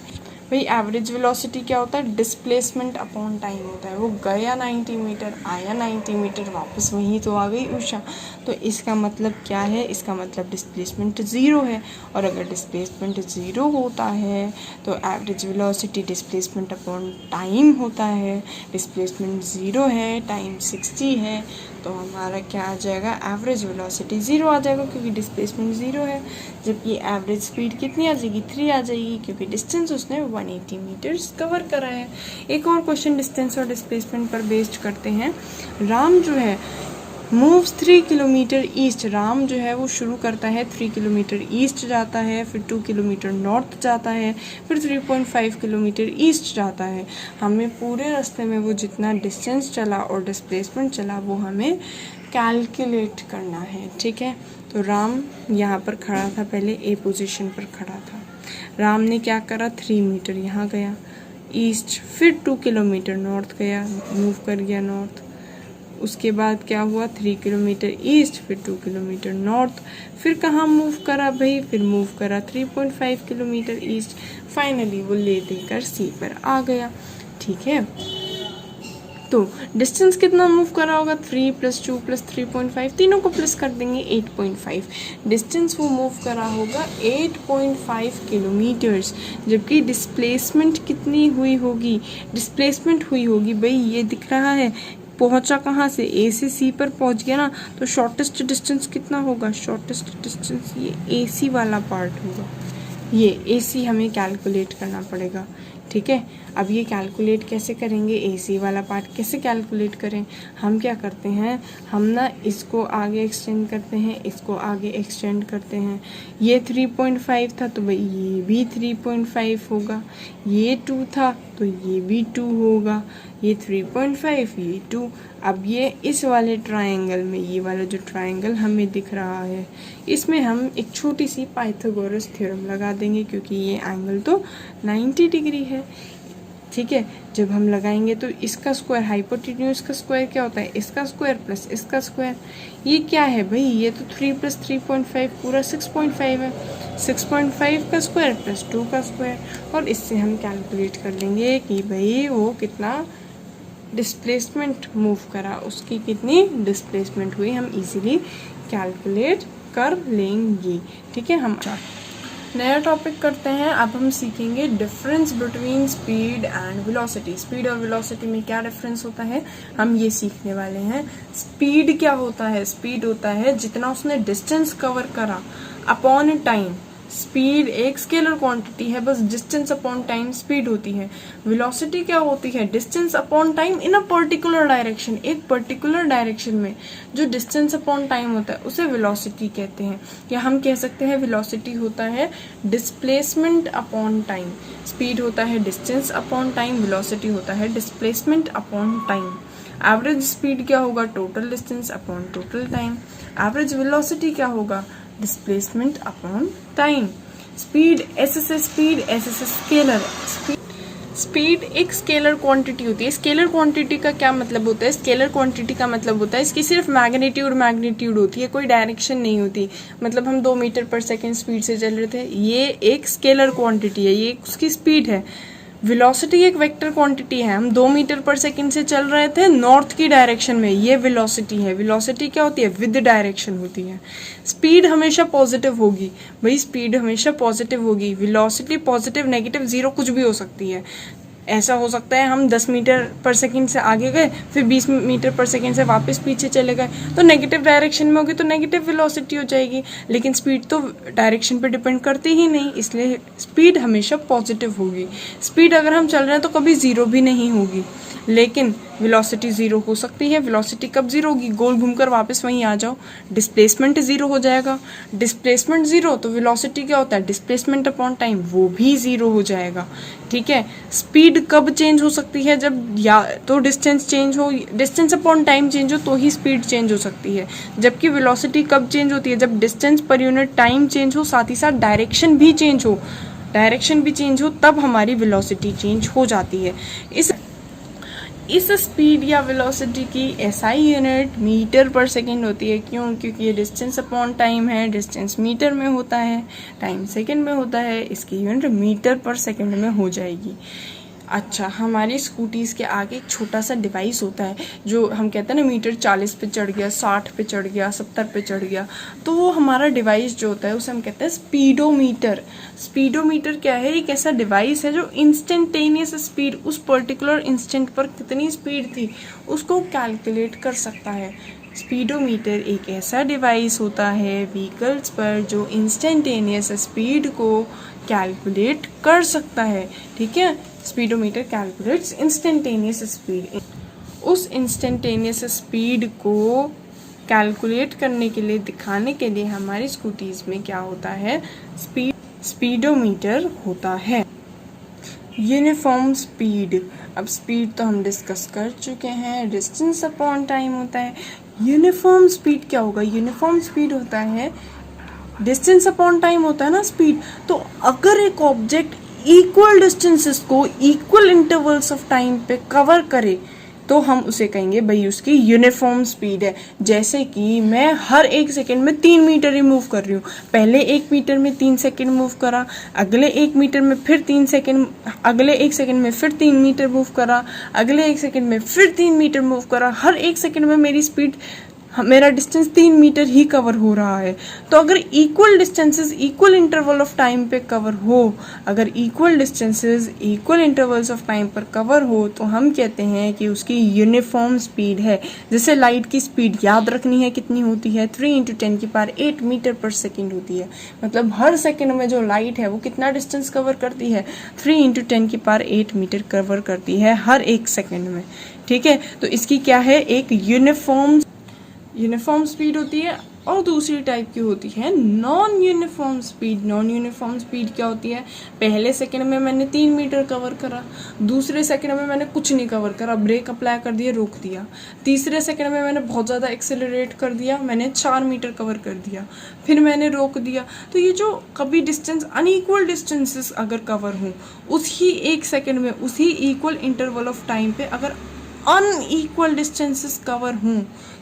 भाई एवरेज वेलोसिटी क्या होता है, डिस्प्लेसमेंट अपॉन टाइम होता है। वो गया 90 मीटर, आया 90 मीटर, वापस वहीं तो आ गई उषा। तो इसका मतलब क्या है, इसका मतलब डिस्प्लेसमेंट ज़ीरो है। और अगर डिस्प्लेसमेंट ज़ीरो होता है तो average velocity displacement upon time होता है। डिस्प्लेसमेंट ज़ीरो है, टाइम 60 है, तो हमारा क्या आ जाएगा, एवरेज वेलोसिटी ज़ीरो आ जाएगा क्योंकि डिस्प्लेसमेंट ज़ीरो है। जबकि एवरेज स्पीड कितनी आ जाएगी, 3 आ जाएगी क्योंकि डिस्टेंस उसने 180 मीटर्स कवर करा है। एक और क्वेश्चन डिस्टेंस और डिस्प्लेसमेंट पर बेस्ड करते हैं। राम जो है मूव्स 3 किलोमीटर ईस्ट। राम जो है वो शुरू करता है 3 किलोमीटर ईस्ट जाता है, फिर 2 किलोमीटर नॉर्थ जाता है, फिर 3.5 किलोमीटर ईस्ट जाता है। हमें पूरे रास्ते में वो जितना डिस्टेंस चला और डिस्प्लेसमेंट चला वो हमें कैलकुलेट करना है, ठीक है। तो राम यहाँ पर खड़ा था, पहले ए पोजीशन पर खड़ा था। राम ने क्या करा, 3 मीटर यहाँ गया ईस्ट, फिर 2 किलोमीटर नॉर्थ गया, मूव कर गया नॉर्थ। उसके बाद क्या हुआ, 3 किलोमीटर ईस्ट, फिर 2 किलोमीटर नॉर्थ, फिर कहाँ मूव करा भाई, फिर मूव करा 3.5 किलोमीटर ईस्ट। फाइनली वो ले देकर सी पर आ गया, ठीक है। तो डिस्टेंस कितना मूव करा होगा, 3 + 2 + 3.5, तीनों को प्लस कर देंगे 8.5। डिस्टेंस वो मूव करा होगा 8.5 किलोमीटर्स। जबकि डिस्प्लेसमेंट कितनी हुई होगी, डिस्प्लेसमेंट हुई होगी भाई, ये दिख रहा है, पहुंचा कहाँ से, ए से सी पर पहुंच गया ना, तो शॉर्टेस्ट डिस्टेंस कितना होगा, शॉर्टेस्ट डिस्टेंस ये ए सी वाला पार्ट होगा। ये ए सी हमें कैलकुलेट करना पड़ेगा, ठीक है। अब ये कैलकुलेट कैसे करेंगे, ए सी वाला पार्ट कैसे कैलकुलेट करें, हम क्या करते हैं, हम ना इसको आगे एक्सटेंड करते हैं, इसको आगे एक्सटेंड करते हैं। ये 3.5 था तो भाई ये भी 3.5 होगा, ये 2 था तो ये भी 2 होगा, ये 3.5, ये 2। अब ये इस वाले ट्रायंगल में, ये वाला जो ट्रायंगल हमें दिख रहा है, इसमें हम एक छोटी सी पाइथागोरस थ्योरम लगा देंगे क्योंकि ये एंगल तो 90 डिग्री है, ठीक है। जब हम लगाएंगे तो इसका स्क्वायर, हाइपोटेन्यूज का स्क्वायर क्या होता है, इसका स्क्वायर प्लस इसका स्क्वायर। ये क्या है भाई, ये तो 3 + 3.5 पूरा 6.5 है। 6.5 का स्क्वायर प्लस 2 का स्क्वायर, और इससे हम कैलकुलेट कर लेंगे कि भाई वो कितना डिस्प्लेसमेंट मूव करा, उसकी कितनी डिस्प्लेसमेंट हुई, हम इजीली कैलकुलेट कर लेंगे, ठीक है। हम नया टॉपिक करते हैं। अब हम सीखेंगे difference between speed and velocity. Speed और वेलोसिटी में क्या डिफरेंस होता है, हम ये सीखने वाले हैं। स्पीड क्या होता है, स्पीड होता है जितना उसने डिस्टेंस कवर करा अपॉन टाइम। स्पीड एक स्केलर क्वांटिटी है, बस डिस्टेंस अपॉन टाइम स्पीड होती है। वेलोसिटी क्या होती है, distance upon time in a particular direction, एक पर्टिकुलर डायरेक्शन में जो डिस्टेंस अपॉन टाइम होता है उसे वेलोसिटी कहते हैं। या हम कह सकते हैं वेलोसिटी होता है डिस्प्लेसमेंट अपॉन टाइम। स्पीड होता है डिस्टेंस अपॉन टाइम, वेलोसिटी होता है displacement upon time. Average speed क्या होगा, total distance upon total time. Average velocity क्या होगा, displacement upon time. Speed S से स्केलर। स्पीड एक स्केलर क्वांटिटी होती है। स्केलर क्वांटिटी का क्या मतलब होता है, स्केलर क्वांटिटी का मतलब होता है इसकी सिर्फ मैग्नीट्यूड होती है, कोई डायरेक्शन नहीं होती। मतलब हम 2 मीटर पर सेकेंड स्पीड से चल रहे थे, ये एक स्केलर क्वांटिटी है, ये उसकी स्पीड है। वेलोसिटी एक वेक्टर क्वांटिटी है, हम 2 मीटर पर सेकंड से चल रहे थे नॉर्थ की डायरेक्शन में, ये वेलोसिटी है। वेलोसिटी क्या होती है, विद डायरेक्शन होती है। स्पीड हमेशा पॉजिटिव होगी भाई, स्पीड हमेशा पॉजिटिव होगी। वेलोसिटी पॉजिटिव, नेगेटिव, जीरो कुछ भी हो सकती है। ऐसा हो सकता है हम 10 मीटर पर सेकंड से आगे गए, फिर 20 मीटर पर सेकंड से वापस पीछे चले गए, तो नेगेटिव डायरेक्शन में होगी तो नेगेटिव वेलोसिटी हो जाएगी। लेकिन स्पीड तो डायरेक्शन पे डिपेंड करती ही नहीं, इसलिए स्पीड हमेशा पॉजिटिव होगी। स्पीड अगर हम चल रहे हैं तो कभी ज़ीरो भी नहीं होगी, लेकिन वेलोसिटी ज़ीरो हो सकती है। वेलोसिटी कब ज़ीरो होगी, गोल घूमकर वापस वहीं आ जाओ, डिस्प्लेसमेंट ज़ीरो हो जाएगा। डिस्प्लेसमेंट ज़ीरो तो वेलोसिटी क्या होता है, डिस्प्लेसमेंट अपॉन टाइम, वो भी ज़ीरो हो जाएगा, ठीक है। स्पीड कब चेंज हो सकती है, जब या तो डिस्टेंस चेंज हो, डिस्टेंस अपॉन टाइम चेंज हो तो ही स्पीड चेंज हो सकती है। जबकि वेलोसिटी कब चेंज होती है, जब distance per unit time change हो, साथ ही साथ डायरेक्शन भी चेंज हो, तब हमारी वेलोसिटी चेंज हो जाती है। इस स्पीड या वेलोसिटी की SI unit metre per second होती है। क्यों? क्योंकि ये डिस्टेंस अपॉन टाइम है, डिस्टेंस मीटर में होता है, टाइम सेकेंड में होता है, इसकी यूनिट मीटर पर सेकेंड में हो जाएगी। अच्छा, हमारी स्कूटीज़ के आगे एक छोटा सा डिवाइस होता है जो हम कहते हैं ना मीटर 40 पे चढ़ गया, 60 पे चढ़ गया, 70 पे चढ़ गया, तो वो हमारा डिवाइस जो होता है उसे हम कहते हैं स्पीडोमीटर। स्पीडोमीटर क्या है? एक ऐसा डिवाइस है जो इंस्टेंटेनियस स्पीड, उस पर्टिकुलर इंस्टेंट पर कितनी स्पीड थी उसको कैलकुलेट कर सकता है। स्पीडोमीटर एक ऐसा डिवाइस होता है व्हीकल्स पर जो इंस्टेंटेनियस स्पीड को कैलकुलेट कर सकता है। ठीक है, स्पीडोमीटर कैलकुलेट्स इंस्टेंटेनियस स्पीड। उस इंस्टेंटेनियस स्पीड को कैलकुलेट करने के लिए, दिखाने के लिए हमारी स्कूटीज में क्या होता है? स्पीडोमीटर होता है। यूनिफॉर्म स्पीड, अब स्पीड तो हम डिस्कस कर चुके हैं, डिस्टेंस अपॉन टाइम होता है। यूनिफॉर्म स्पीड क्या होगा? यूनिफॉर्म स्पीड होता है, डिस्टेंस अपॉन टाइम होता है ना स्पीड। तो अगर एक ऑब्जेक्ट इक्वल डिस्टेंसेस को इक्वल इंटरवल्स ऑफ टाइम पे कवर करे तो हम उसे कहेंगे भाई उसकी यूनिफॉर्म स्पीड है। जैसे कि मैं हर एक सेकंड में 3 मीटर ही मूव कर रही हूँ, पहले 1 मीटर में 3 सेकंड मूव करा, अगले 1 मीटर में फिर 3 सेकंड, अगले 1 सेकंड में फिर 3 मीटर मूव करा, अगले 1 सेकंड में फिर 3 मीटर मूव करा, हर एक सेकंड में मेरी स्पीड, मेरा डिस्टेंस 3 मीटर ही कवर हो रहा है। तो अगर equal distances equal interval of time पे कवर हो, अगर equal distances equal intervals of time पर कवर हो तो हम कहते हैं कि उसकी यूनिफॉर्म स्पीड है। जैसे लाइट की स्पीड याद रखनी है कितनी होती है? 3 × 10⁸ मीटर पर सेकेंड होती है। मतलब हर सेकेंड में जो लाइट है वो कितना डिस्टेंस कवर करती है? 3 × 10⁸ मीटर कवर करती है हर एक सेकेंड में। ठीक है, तो इसकी क्या है? एक यूनिफॉर्म स्पीड होती है। और दूसरी टाइप की होती है non uniform speed. Non uniform speed क्या होती है? पहले सेकंड में मैंने 3 मीटर कवर करा, दूसरे सेकंड में मैंने कुछ नहीं कवर करा, ब्रेक अप्लाई कर दिया, रोक दिया, तीसरे सेकंड में मैंने बहुत ज़्यादा एक्सेलरेट कर दिया, मैंने 4 मीटर कवर कर दिया, फिर मैंने रोक दिया। तो ये जो कभी डिस्टेंस अनइक्वल डिस्टेंसेस अगर कवर हों उसी 1 सेकेंड में, उसी इक्वल इंटरवल ऑफ टाइम पे अगर अनइक्वल डिस्टेंसेस कवर हों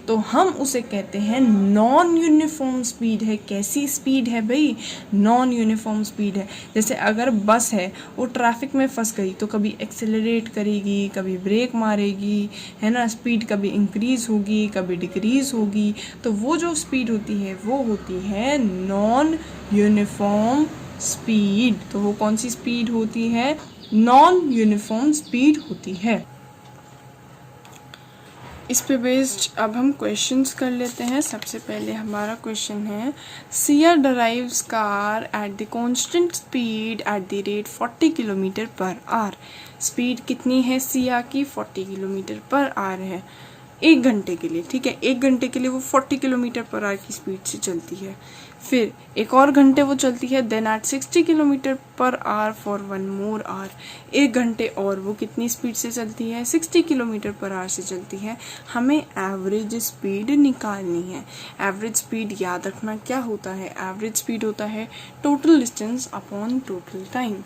तो हम उसे कहते हैं नॉन यूनिफॉर्म स्पीड है। कैसी स्पीड है भाई? नॉन यूनिफॉर्म स्पीड है। जैसे अगर बस है वो ट्रैफिक में फंस गई तो कभी एक्सेलरेट करेगी, कभी ब्रेक मारेगी, है ना, स्पीड कभी इंक्रीज होगी, कभी डिक्रीज होगी। तो वो जो स्पीड होती है वो होती है नॉन यूनिफॉर्म स्पीड। तो वो कौन सी स्पीड होती है? नॉन यूनिफॉर्म स्पीड होती है। इस पे बेस्ड अब हम क्वेश्चंस कर लेते हैं। सबसे पहले हमारा क्वेश्चन है, Siya drives car at the constant speed at the rate 40 kilometre per our. Speed कितनी है सिया की? 40 किलोमीटर पर आवर है 1 घंटे के लिए। ठीक है, 1 घंटे के लिए वो 40 किलोमीटर पर आवर की स्पीड से चलती है। फिर एक और घंटे वो चलती है, then at 60 kilometre per hour for 1 more hour. 1 घंटे और वो कितनी स्पीड से चलती है? 60 किलोमीटर पर आवर से चलती है। हमें एवरेज स्पीड निकालनी है। एवरेज स्पीड याद रखना क्या होता है? एवरेज स्पीड होता है total distance upon total time.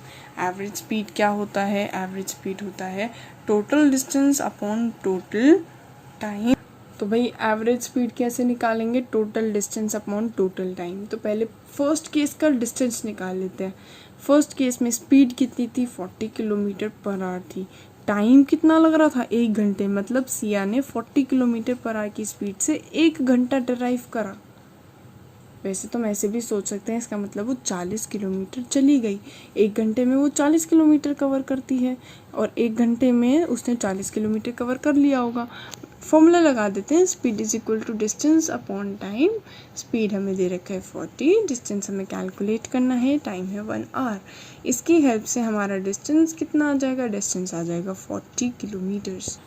Average speed क्या होता है? एवरेज स्पीड होता है total distance upon total time. तो भाई एवरेज स्पीड कैसे निकालेंगे? Total distance upon total time. तो पहले फर्स्ट केस का डिस्टेंस निकाल लेते हैं। फर्स्ट केस में स्पीड कितनी थी? 40 किलोमीटर पर आवर थी। टाइम कितना लग रहा था? 1 घंटे। मतलब सिया ने 40 किलोमीटर पर आवर की स्पीड से 1 घंटा ड्राइव करा। वैसे तो हम ऐसे भी सोच सकते हैं, इसका मतलब वो 40 किलोमीटर चली गई। 1 घंटे में वो 40 किलोमीटर कवर करती है और 1 घंटे में उसने 40 किलोमीटर कवर कर लिया होगा। फॉर्मूला लगा देते हैं, speed is equal to distance upon time. Speed हमें दे रखा है 40, डिस्टेंस हमें कैलकुलेट करना है, टाइम है 1 आवर। इसकी हेल्प से हमारा डिस्टेंस कितना आ जाएगा? डिस्टेंस आ जाएगा 40 किलोमीटर्स।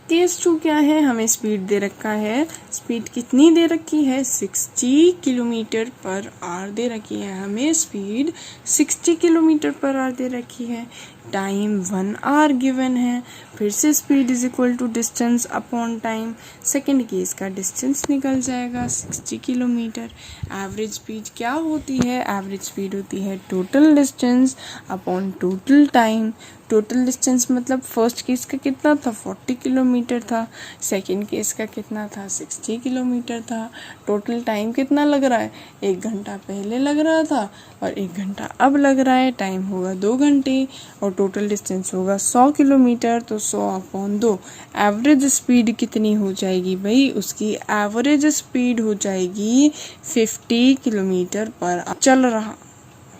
केस 2 क्या है? हमें स्पीड दे रखा है। स्पीड कितनी दे रखी है? 60 किलोमीटर पर आवर दे रखी है। हमें स्पीड 60 किलोमीटर पर आवर दे रखी है। टाइम 1 आवर गिवन है, फिर से speed is equal to distance upon time. Second case का डिस्टेंस निकल जाएगा 60 किलोमीटर। एवरेज स्पीड क्या होती है? एवरेज स्पीड होती है total distance upon total time. Total distance मतलब फर्स्ट केस का कितना था? 40 किलोमीटर था। सेकेंड केस का कितना था? 60 किलोमीटर था। टोटल टाइम कितना लग रहा है? 1 घंटा पहले लग रहा था और 1 घंटा अब लग रहा है। टाइम होगा 2 घंटे और टोटल डिस्टेंस होगा 100 किलोमीटर, तो 100 अपॉन 2। एवरेज स्पीड कितनी हो जाएगी भाई? उसकी एवरेज स्पीड हो जाएगी 50 किलोमीटर पर चल रहा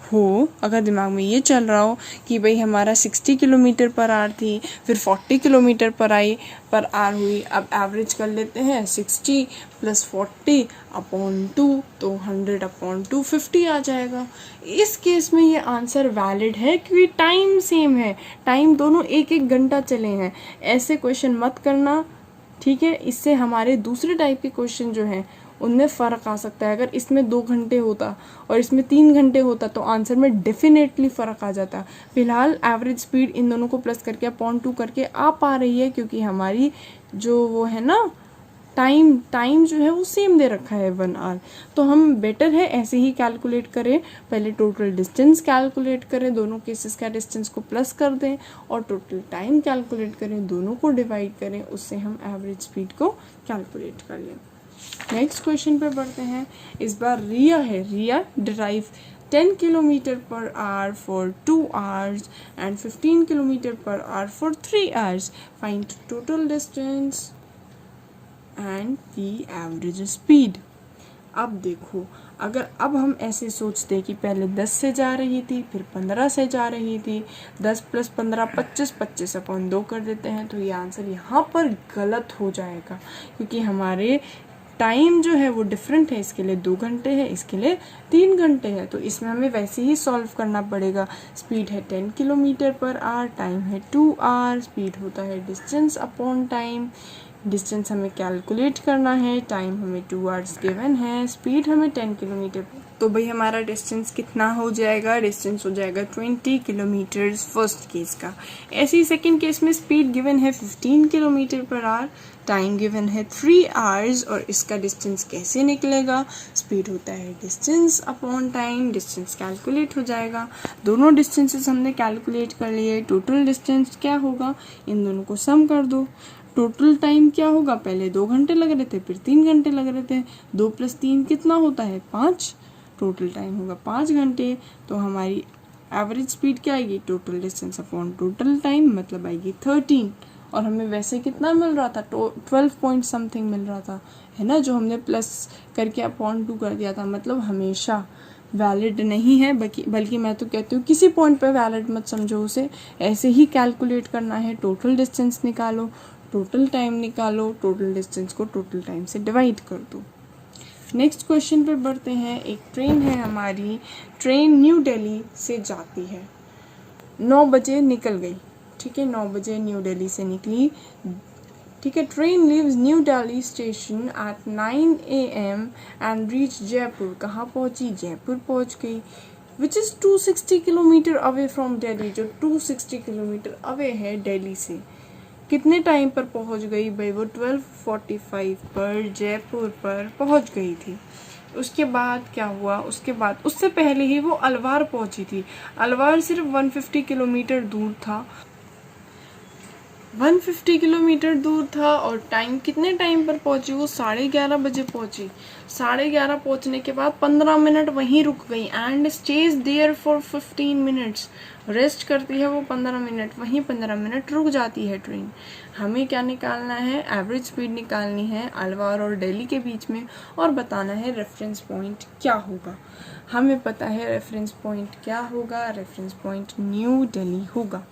हो। अगर दिमाग में ये चल रहा हो कि भाई हमारा 60 किलोमीटर पर आवर थी, फिर 40 किलोमीटर पर आवर हुई, अब एवरेज कर लेते हैं 60 + 40 अपॉन 2, तो 100 अपॉन 2 50 आ जाएगा। इस केस में ये आंसर वैलिड है क्योंकि टाइम सेम है, टाइम दोनों 1-1 घंटा चले हैं। ऐसे क्वेश्चन मत करना, ठीक है? इससे हमारे दूसरे टाइप के क्वेश्चन जो हैं उनमें फ़र्क आ सकता है। अगर इसमें 2 घंटे होता और इसमें 3 घंटे होता तो आंसर में डेफिनेटली फ़र्क आ जाता। फिलहाल एवरेज स्पीड इन दोनों को प्लस करके अपॉन 2 करके आ पा रही है क्योंकि हमारी जो वो है ना टाइम जो है वो सेम दे रखा है 1 आवर। तो हम बेटर है ऐसे ही कैलकुलेट करें, पहले टोटल डिस्टेंस कैलकुलेट करें, दोनों केसेस का डिस्टेंस को प्लस कर दें और टोटल टाइम कैलकुलेट करें, दोनों को डिवाइड करें, उससे हम एवरेज स्पीड को कैलकुलेट कर लें। नेक्स्ट क्वेश्चन पे बढ़ते हैं। इस बार रिया है। Riya drive 10 kilometre per hour for 2 hours and 15 kilometre per hour for 3 hours. Find total distance and the average speed. अब देखो, अगर अब हम ऐसे सोचते कि पहले 10 से जा रही थी, फिर 15 से जा रही थी, 10 + 15 25, 25 अपॉन 2 कर देते हैं, तो ये आंसर यहाँ पर गलत हो जाएगा क्योंकि हमारे टाइम जो है वो डिफरेंट है। इसके लिए 2 घंटे है, इसके लिए 3 घंटे है, तो इसमें हमें वैसे ही सॉल्व करना पड़ेगा। स्पीड है 10 किलोमीटर पर आवर, टाइम है 2 hours, स्पीड होता है डिस्टेंस अपॉन टाइम। डिस्टेंस हमें कैलकुलेट करना है, टाइम हमें 2 hours गिवन है, स्पीड हमें 10 किलोमीटर। तो भाई हमारा डिस्टेंस कितना हो जाएगा? डिस्टेंस हो जाएगा 20 किलोमीटर फर्स्ट केस का। ऐसे ही सेकेंड केस में स्पीड गिवन है 15 kilometre per our, time given है 3 hours और इसका डिस्टेंस कैसे निकलेगा? स्पीड होता है distance upon time, distance calculate हो जाएगा। दोनों डिस्टेंसेस हमने कैलकुलेट कर लिए। टोटल डिस्टेंस क्या होगा? इन दोनों को सम कर दो। टोटल टाइम क्या होगा? पहले 2 घंटे लग रहे थे, फिर 3 घंटे लग रहे थे, 2 + 3 कितना होता है? 5। टोटल टाइम होगा 5 घंटे। तो हमारी एवरेज स्पीड क्या आएगी? Total distance upon total time मतलब आएगी 13। और हमें वैसे कितना मिल रहा था? 12 पॉइंट समथिंग मिल रहा था, है ना, जो हमने प्लस करके अपॉन 2 कर दिया था। मतलब हमेशा वैलिड नहीं है, बल्कि मैं तो कहती हूँ किसी पॉइंट पे वैलिड मत समझो उसे, ऐसे ही कैलकुलेट करना है। टोटल डिस्टेंस निकालो, टोटल टाइम निकालो, टोटल डिस्टेंस को टोटल टाइम से डिवाइड कर दो। नेक्स्ट क्वेश्चन पे बढ़ते हैं। एक ट्रेन है हमारी, ट्रेन न्यू दिल्ली से जाती है, 9 बजे निकल गई, ठीक है, 9 बजे न्यू दिल्ली से निकली, ठीक है। Train leaves new Delhi station at 9 AM and reach Jaipur. कहाँ पहुँची? जयपुर पहुँच गई। Which is 260 kilometre away from Delhi, जो 260 किलोमीटर अवे है दिल्ली से। कितने टाइम पर पहुंच गई भाई? वो 12:45 पर जयपुर पर पहुंच गई थी। उसके बाद क्या हुआ? उसके बाद उससे पहले ही वो अलवार पहुंची थी। अलवार सिर्फ 150 किलोमीटर दूर था, 150 किलोमीटर दूर था। और टाइम कितने टाइम पर पहुंची? वो 11:30 बजे पहुंची। 11:30 पहुंचने के बाद 15 मिनट वहीं रुक गई and stayed there for 15 minutes. Rest करती है वो 15 मिनट, वहीं 15 मिनट रुक जाती है ट्रेन। हमें क्या निकालना है? एवरेज स्पीड निकालनी है अलवार और दिल्ली के बीच में, और बताना है रेफरेंस पॉइंट क्या होगा। हमें पता है रेफरेंस पॉइंट क्या होगा। रेफरेंस पॉइंट न्यू दिल्ली होगा।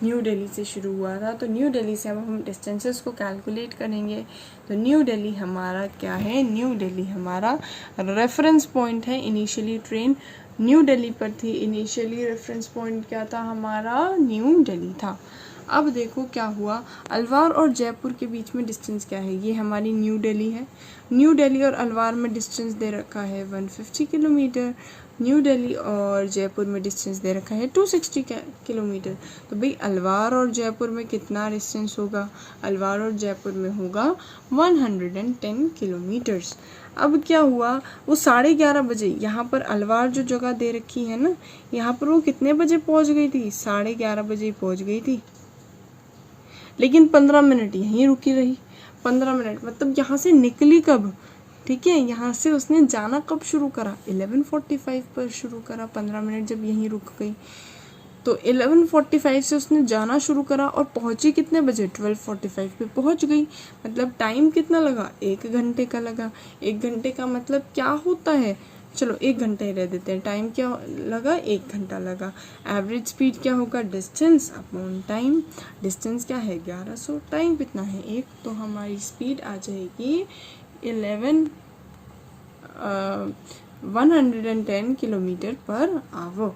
न्यू दिल्ली से शुरू हुआ था, तो न्यू दिल्ली से अब हम डिस्टेंसेस को कैलकुलेट करेंगे। तो न्यू दिल्ली हमारा क्या है? न्यू दिल्ली हमारा रेफरेंस पॉइंट है। इनिशियली ट्रेन न्यू दिल्ली पर थी, इनिशियली रेफरेंस पॉइंट क्या था हमारा? न्यू दिल्ली था। अब देखो क्या हुआ, अलवार और जयपुर के बीच में डिस्टेंस क्या है? ये हमारी न्यू दिल्ली है। न्यू दिल्ली और अलवार में डिस्टेंस दे रखा है 150 किलोमीटर। न्यू दिल्ली और जयपुर में डिस्टेंस दे रखा है 260 किलोमीटर। तो भाई अलवार और जयपुर में कितना डिस्टेंस होगा? अलवार और जयपुर में होगा 110 किलोमीटर्स। अब क्या हुआ, वो 11:30 बजे यहाँ पर अलवार जो जगह दे रखी है ना, यहाँ पर वो कितने बजे पहुँच गई थी? 11:30 बजे पहुँच गई थी, लेकिन 15 मिनट यहीं रुकी रही। 15 मिनट मतलब यहाँ से निकली कब? ठीक है, यहाँ से उसने जाना कब शुरू करा? 11:45 पर शुरू करा। 15 मिनट जब यहीं रुक गई तो 11:45 से उसने जाना शुरू करा और पहुंची कितने बजे? 12:45 पे पहुंच गई। मतलब टाइम कितना लगा? 1 घंटे का लगा। 1 घंटे का मतलब क्या होता है? चलो 1 घंटा ही रह देते हैं। टाइम क्या लगा? 1 घंटा लगा। एवरेज स्पीड क्या होगा? Distance upon time. डिस्टेंस क्या है? 1100। टाइम कितना है? 1। तो हमारी स्पीड आ जाएगी 110 किलोमीटर पर आवर।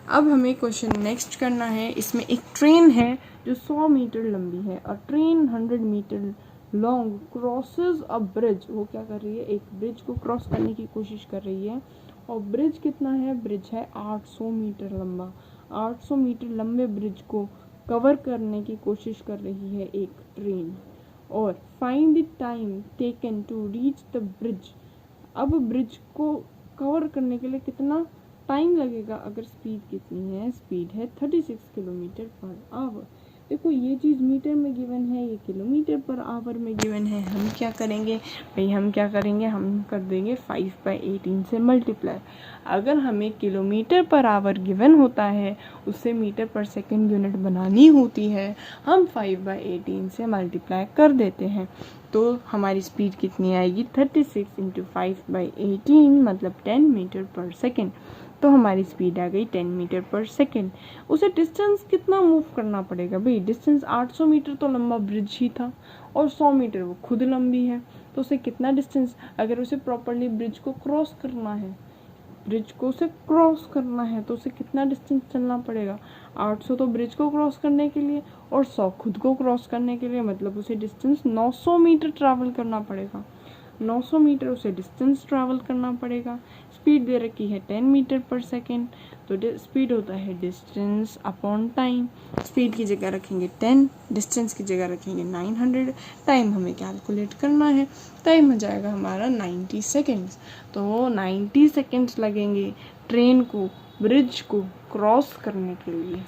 अब हमें क्वेश्चन नेक्स्ट करना है। इसमें एक ट्रेन है जो 100 मीटर लंबी है और train 100 metre long crosses a bridge. वो क्या कर रही है? एक ब्रिज को क्रॉस करने की कोशिश कर रही है। और ब्रिज कितना है? ब्रिज है 800 मीटर लंबा। 800 मीटर लंबे ब्रिज को कवर करने की कोशिश कर रही है एक ट्रेन। और find the time taken to reach the bridge. अब ब्रिज को कवर करने के लिए कितना टाइम लगेगा? अगर स्पीड कितनी है? स्पीड है 36 किलोमीटर पर आवर। देखो ये चीज़ मीटर में गिवन है, ये किलोमीटर पर आवर में गिवन है। हम क्या करेंगे भाई? हम क्या करेंगे? हम कर देंगे 5/18 से मल्टीप्लाई। अगर हमें किलोमीटर पर आवर गिवन होता है, उससे मीटर पर सेकंड यूनिट बनानी होती है, हम 5/18 से मल्टीप्लाई कर देते हैं। तो हमारी स्पीड कितनी आएगी? 36 × 5/18 मतलब 10 मीटर पर सेकेंड। तो हमारी स्पीड आ गई 10 मीटर पर सेकेंड। उसे डिस्टेंस कितना मूव करना पड़ेगा भाई? डिस्टेंस 800 मीटर तो लंबा ब्रिज ही था और 100 मीटर वो खुद लंबी है। तो उसे कितना डिस्टेंस, अगर उसे प्रॉपरली ब्रिज को क्रॉस करना है, तो उसे कितना डिस्टेंस चलना पड़ेगा? 800 तो ब्रिज को क्रॉस करने के लिए और 100 खुद को क्रॉस करने के लिए, मतलब उसे डिस्टेंस 900 मीटर ट्रैवल करना पड़ेगा। 900 मीटर उसे डिस्टेंस ट्रैवल करना पड़ेगा। स्पीड दे रखी है 10 मीटर पर सेकेंड। तो स्पीड होता है डिस्टेंस अपॉन टाइम। स्पीड की जगह रखेंगे 10, डिस्टेंस की जगह रखेंगे 900, टाइम हमें कैलकुलेट करना है। टाइम हो जाएगा हमारा 90 सेकेंड्स। तो 90 सेकेंड्स लगेंगे ट्रेन को ब्रिज को क्रॉस करने के लिए।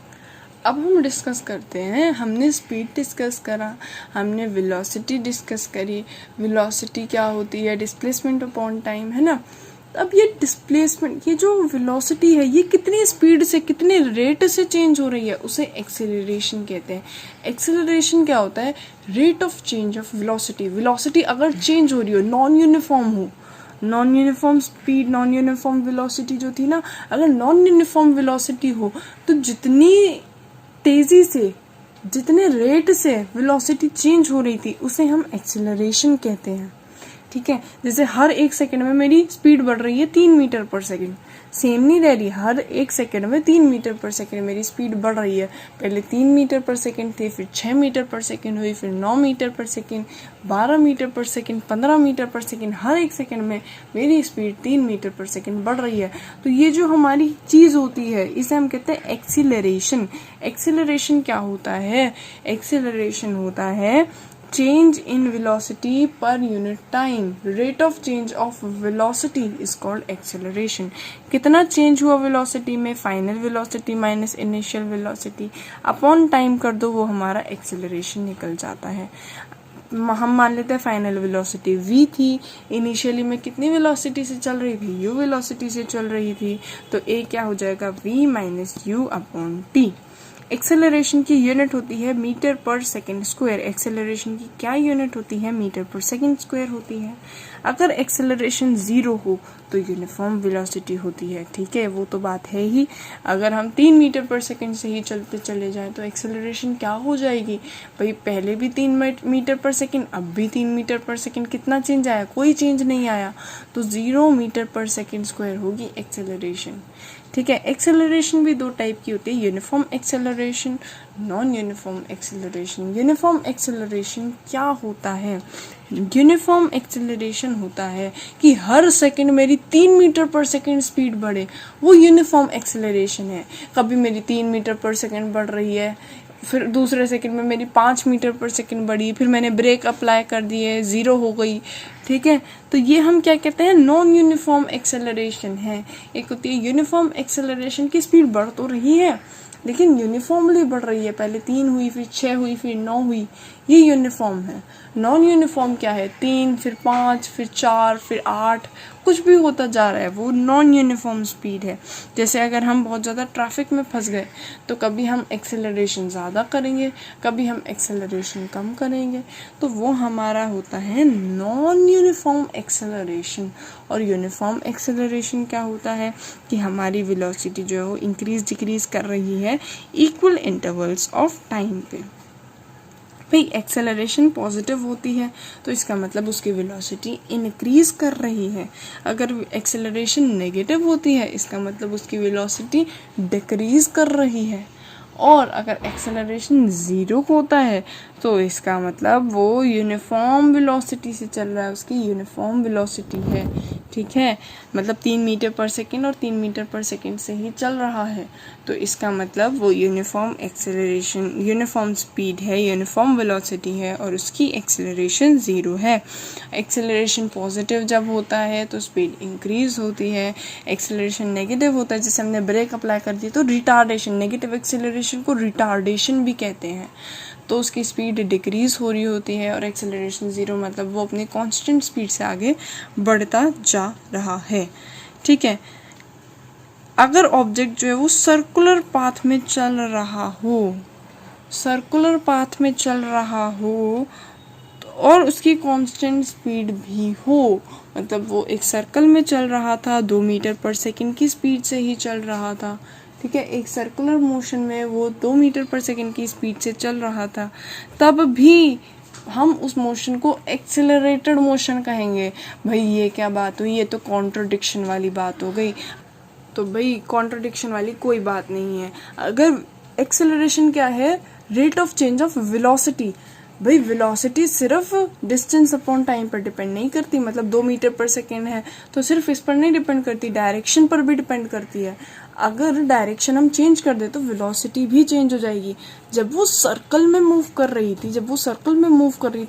अब हम डिस्कस करते हैं। हमने स्पीड डिस्कस करा, हमने वेलोसिटी डिस्कस करी। वेलोसिटी क्या होती है? डिस्प्लेसमेंट अपॉन टाइम, है ना। अब ये डिस्प्लेसमेंट, ये जो वेलोसिटी है, ये कितनी स्पीड से, कितने रेट से चेंज हो रही है, उसे एक्सेलरेशन कहते हैं। एक्सेलरेशन क्या होता है? Rate of change of velocity. Velocity अगर चेंज हो रही हो, non uniform speed, non uniform velocity जो थी ना, अगर नॉन यूनिफॉर्म वेलोसिटी हो तो जितनी तेजी से, जितने रेट से वेलोसिटी चेंज हो रही थी, उसे हम एक्सेलरेशन कहते हैं। ठीक है, जैसे हर 1 सेकंड में मेरी स्पीड बढ़ रही है 3 मीटर पर सेकंड, सेम नहीं रह रही। हर 1 सेकंड में 3 मीटर पर सेकंड मेरी स्पीड बढ़ रही है। पहले 3 मीटर पर सेकंड थी, फिर 6 मीटर पर सेकंड हुई, फिर 9 मीटर पर सेकंड, 12 मीटर पर सेकंड, 15 मीटर पर सेकंड। हर 1 सेकंड में मेरी स्पीड 3 मीटर पर सेकंड बढ़ रही है। तो ये जो हमारी चीज़ होती है, इसे हम कहते हैं एक्सीलरेशन। एक्सीलरेशन क्या होता है? एक्सीलरेशन होता है change in velocity per unit time. Rate of change of velocity is called acceleration. कितना चेंज हुआ वेलोसिटी में? Final velocity minus initial velocity upon time कर दो, वो हमारा एक्सेलरेशन निकल जाता है। हम मान लेते हैं फाइनल वेलोसिटी v थी, इनिशियली में कितनी वेलोसिटी से चल रही थी? u वेलोसिटी से चल रही थी। तो a क्या हो जाएगा? v minus u upon t। Acceleration की यूनिट होती है मीटर पर सेकंड स्क्वायर। एक्सेलरेशन की क्या यूनिट होती है? मीटर पर सेकंड स्क्वायर होती है। अगर एक्सेलरेशन 0 हो तो यूनिफॉर्म वेलोसिटी होती है। ठीक है, वो तो बात है ही। अगर हम 3 मीटर पर सेकंड से ही चलते चले जाएं तो एक्सेलरेशन क्या हो जाएगी भाई? पहले भी 3 मीटर पर सेकंड, अब भी 3 मीटर पर सेकंड। कितना चेंज आया? कोई चेंज नहीं आया। तो 0 मीटर पर सेकंड स्क्वायर होगी एक्सेलरेशन। ठीक है। एक्सेलरेशन भी दो टाइप की होती है, uniform acceleration, non uniform acceleration. Uniform acceleration क्या होता है? यूनिफॉर्म एक्सेलरेशन होता है कि हर सेकंड मेरी 3 मीटर पर सेकंड स्पीड बढ़े, वो यूनिफॉर्म एक्सेलरेशन है। कभी मेरी 3 मीटर पर सेकंड बढ़ रही है, फिर दूसरे सेकंड में मेरी 5 मीटर पर सेकंड बढ़ी, फिर मैंने ब्रेक अप्लाई कर दिए, 0 हो गई, ठीक है। तो ये हम क्या कहते हैं? नॉन यूनिफॉर्म एक्सेलरेशन है। एक होती है यूनिफॉर्म एक्सेलरेशन की स्पीड बढ़ तो रही है लेकिन यूनिफॉर्मली बढ़ रही है, पहले 3 हुई, फिर 6 हुई, फिर 9 हुई, ये यूनिफॉर्म है। नॉन यूनिफॉर्म क्या है? 3, फिर 5, फिर 4, फिर 8, कुछ भी होता जा रहा है, वो नॉन यूनिफॉर्म स्पीड है। जैसे अगर हम बहुत ज़्यादा ट्रैफिक में फंस गए तो कभी हम एक्सेलरेशन ज़्यादा करेंगे, कभी हम एक्सेलरेशन कम करेंगे, तो वो हमारा होता है नॉन यूनिफॉर्म एक्सेलरेशन। और यूनिफॉर्म एक्सेलरेशन क्या होता है कि हमारी वेलोसिटी जो है वो इंक्रीज डिक्रीज कर रही है इक्वल इंटरवल्स ऑफ टाइम पे। भाई एक्सेलरेशन पॉजिटिव होती है तो इसका मतलब उसकी वेलोसिटी इंक्रीज कर रही है। अगर एक्सेलरेशन नेगेटिव होती है इसका मतलब उसकी वेलोसिटी डिक्रीज कर रही है। और अगर एक्सेलरेशन 0 होता है तो इसका मतलब वो यूनिफॉर्म वेलोसिटी से चल रहा है, उसकी यूनिफॉर्म वेलोसिटी है, ठीक है। मतलब 3 मीटर पर सेकंड और 3 मीटर पर सेकंड से ही चल रहा है, तो इसका मतलब वो यूनिफॉर्म एक्सेलरेशन, यूनिफॉर्म स्पीड है, यूनिफॉर्म वेलोसिटी है और उसकी एक्सेलरेशन 0 है। एक्सेलरेशन पॉजिटिव जब होता है तो स्पीड इंक्रीज होती है, एक्सेलरेशन नेगेटिव होता है जैसे हमने ब्रेक अप्लाई कर दी तो रिटार्डेशन, नेगेटिव एक्सेलरेशन को रिटार्डेशन भी कहते हैं, तो उसकी स्पीड डिक्रीज हो रही होती है। और एक्सेलरेशन 0 मतलब वो अपनी कांस्टेंट स्पीड से आगे बढ़ता जा रहा है, ठीक है। अगर ऑब्जेक्ट जो है वो सर्कुलर पाथ में चल रहा हो, सर्कुलर पाथ में चल रहा हो और उसकी कांस्टेंट स्पीड भी हो, मतलब वो एक सर्कल में चल रहा था, 2 मीटर पर सेकंड की स्पीड से ही चल रहा था, ठीक है। एक सर्कुलर मोशन में वो 2 मीटर पर सेकंड की स्पीड से चल रहा था, तब भी हम उस मोशन को एक्सेलरेटेड मोशन कहेंगे। भाई ये क्या बात हुई? ये तो कॉन्ट्रडिक्शन वाली बात हो गई। तो भाई कॉन्ट्रडिक्शन वाली कोई बात नहीं है। अगर एक्सेलरेशन क्या है? Rate of change of velocity. भाई वेलोसिटी सिर्फ डिस्टेंस अपॉन टाइम पर डिपेंड नहीं करती, मतलब 2 मीटर पर सेकेंड है तो सिर्फ इस पर नहीं डिपेंड करती, डायरेक्शन पर भी डिपेंड करती है। अगर डायरेक्शन हम चेंज कर दे तो वेलोसिटी भी चेंज हो जाएगी। जब वो सर्कल में मूव कर रही थी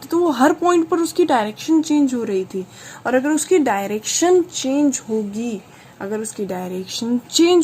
तो वो हर पॉइंट पर उसकी डायरेक्शन चेंज हो रही थी, और अगर उसकी डायरेक्शन चेंज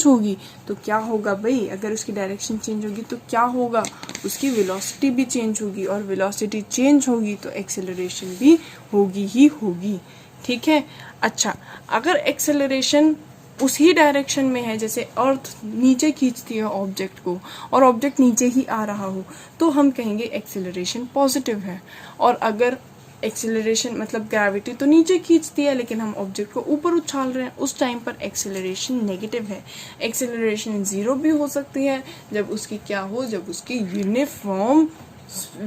होगी तो क्या होगा भाई? अगर उसकी डायरेक्शन चेंज होगी तो क्या होगा? उसकी वेलोसिटी भी चेंज होगी, और वेलोसिटी चेंज होगी तो एक्सेलरेशन भी होगी ही होगी, ठीक है। अच्छा, अगर एक्सेलरेशन उसी डायरेक्शन में है, जैसे अर्थ नीचे खींचती है ऑब्जेक्ट को और ऑब्जेक्ट नीचे ही आ रहा हो, तो हम कहेंगे एक्सेलरेशन पॉजिटिव है। और अगर एक्सेलरेशन मतलब ग्रेविटी तो नीचे खींचती है लेकिन हम ऑब्जेक्ट को ऊपर उछाल रहे हैं, उस टाइम पर एक्सेलरेशन नेगेटिव है। एक्सेलरेशन 0 भी हो सकती है जब उसकी क्या हो? जब उसकी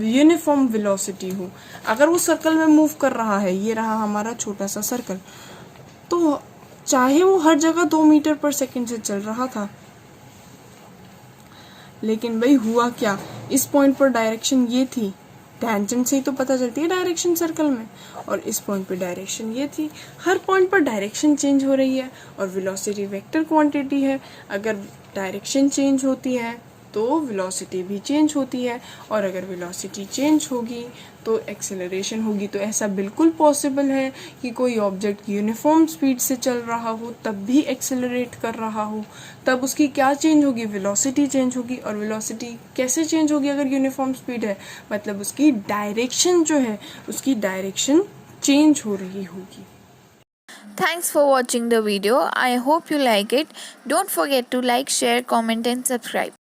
यूनिफॉर्म वेलोसिटी हो। अगर वो सर्कल में मूव कर रहा है, ये रहा हमारा छोटा सा सर्कल, तो चाहे वो हर जगह 2 मीटर पर सेकंड से चल रहा था, लेकिन भाई हुआ क्या? इस पॉइंट पर डायरेक्शन ये थी, टेंजेंट से ही तो पता चलती है डायरेक्शन सर्कल में, और इस पॉइंट पे डायरेक्शन ये थी। हर पॉइंट पर डायरेक्शन चेंज हो रही है और वेलोसिटी वेक्टर क्वांटिटी है। अगर डायरेक्शन चेंज होती है तो वेलोसिटी भी चेंज होती है, और अगर वेलोसिटी चेंज होगी तो एक्सेलरेशन होगी। तो ऐसा बिल्कुल पॉसिबल है कि कोई ऑब्जेक्ट यूनिफॉर्म स्पीड से चल रहा हो तब भी एक्सेलरेट कर रहा हो, तब उसकी क्या चेंज होगी? वेलोसिटी चेंज होगी। और वेलोसिटी कैसे चेंज होगी अगर यूनिफॉर्म स्पीड है? मतलब उसकी डायरेक्शन जो है, उसकी डायरेक्शन चेंज हो रही होगी। Thanks for watching the video. I hope you like it. Don't forget to like, share, comment and subscribe.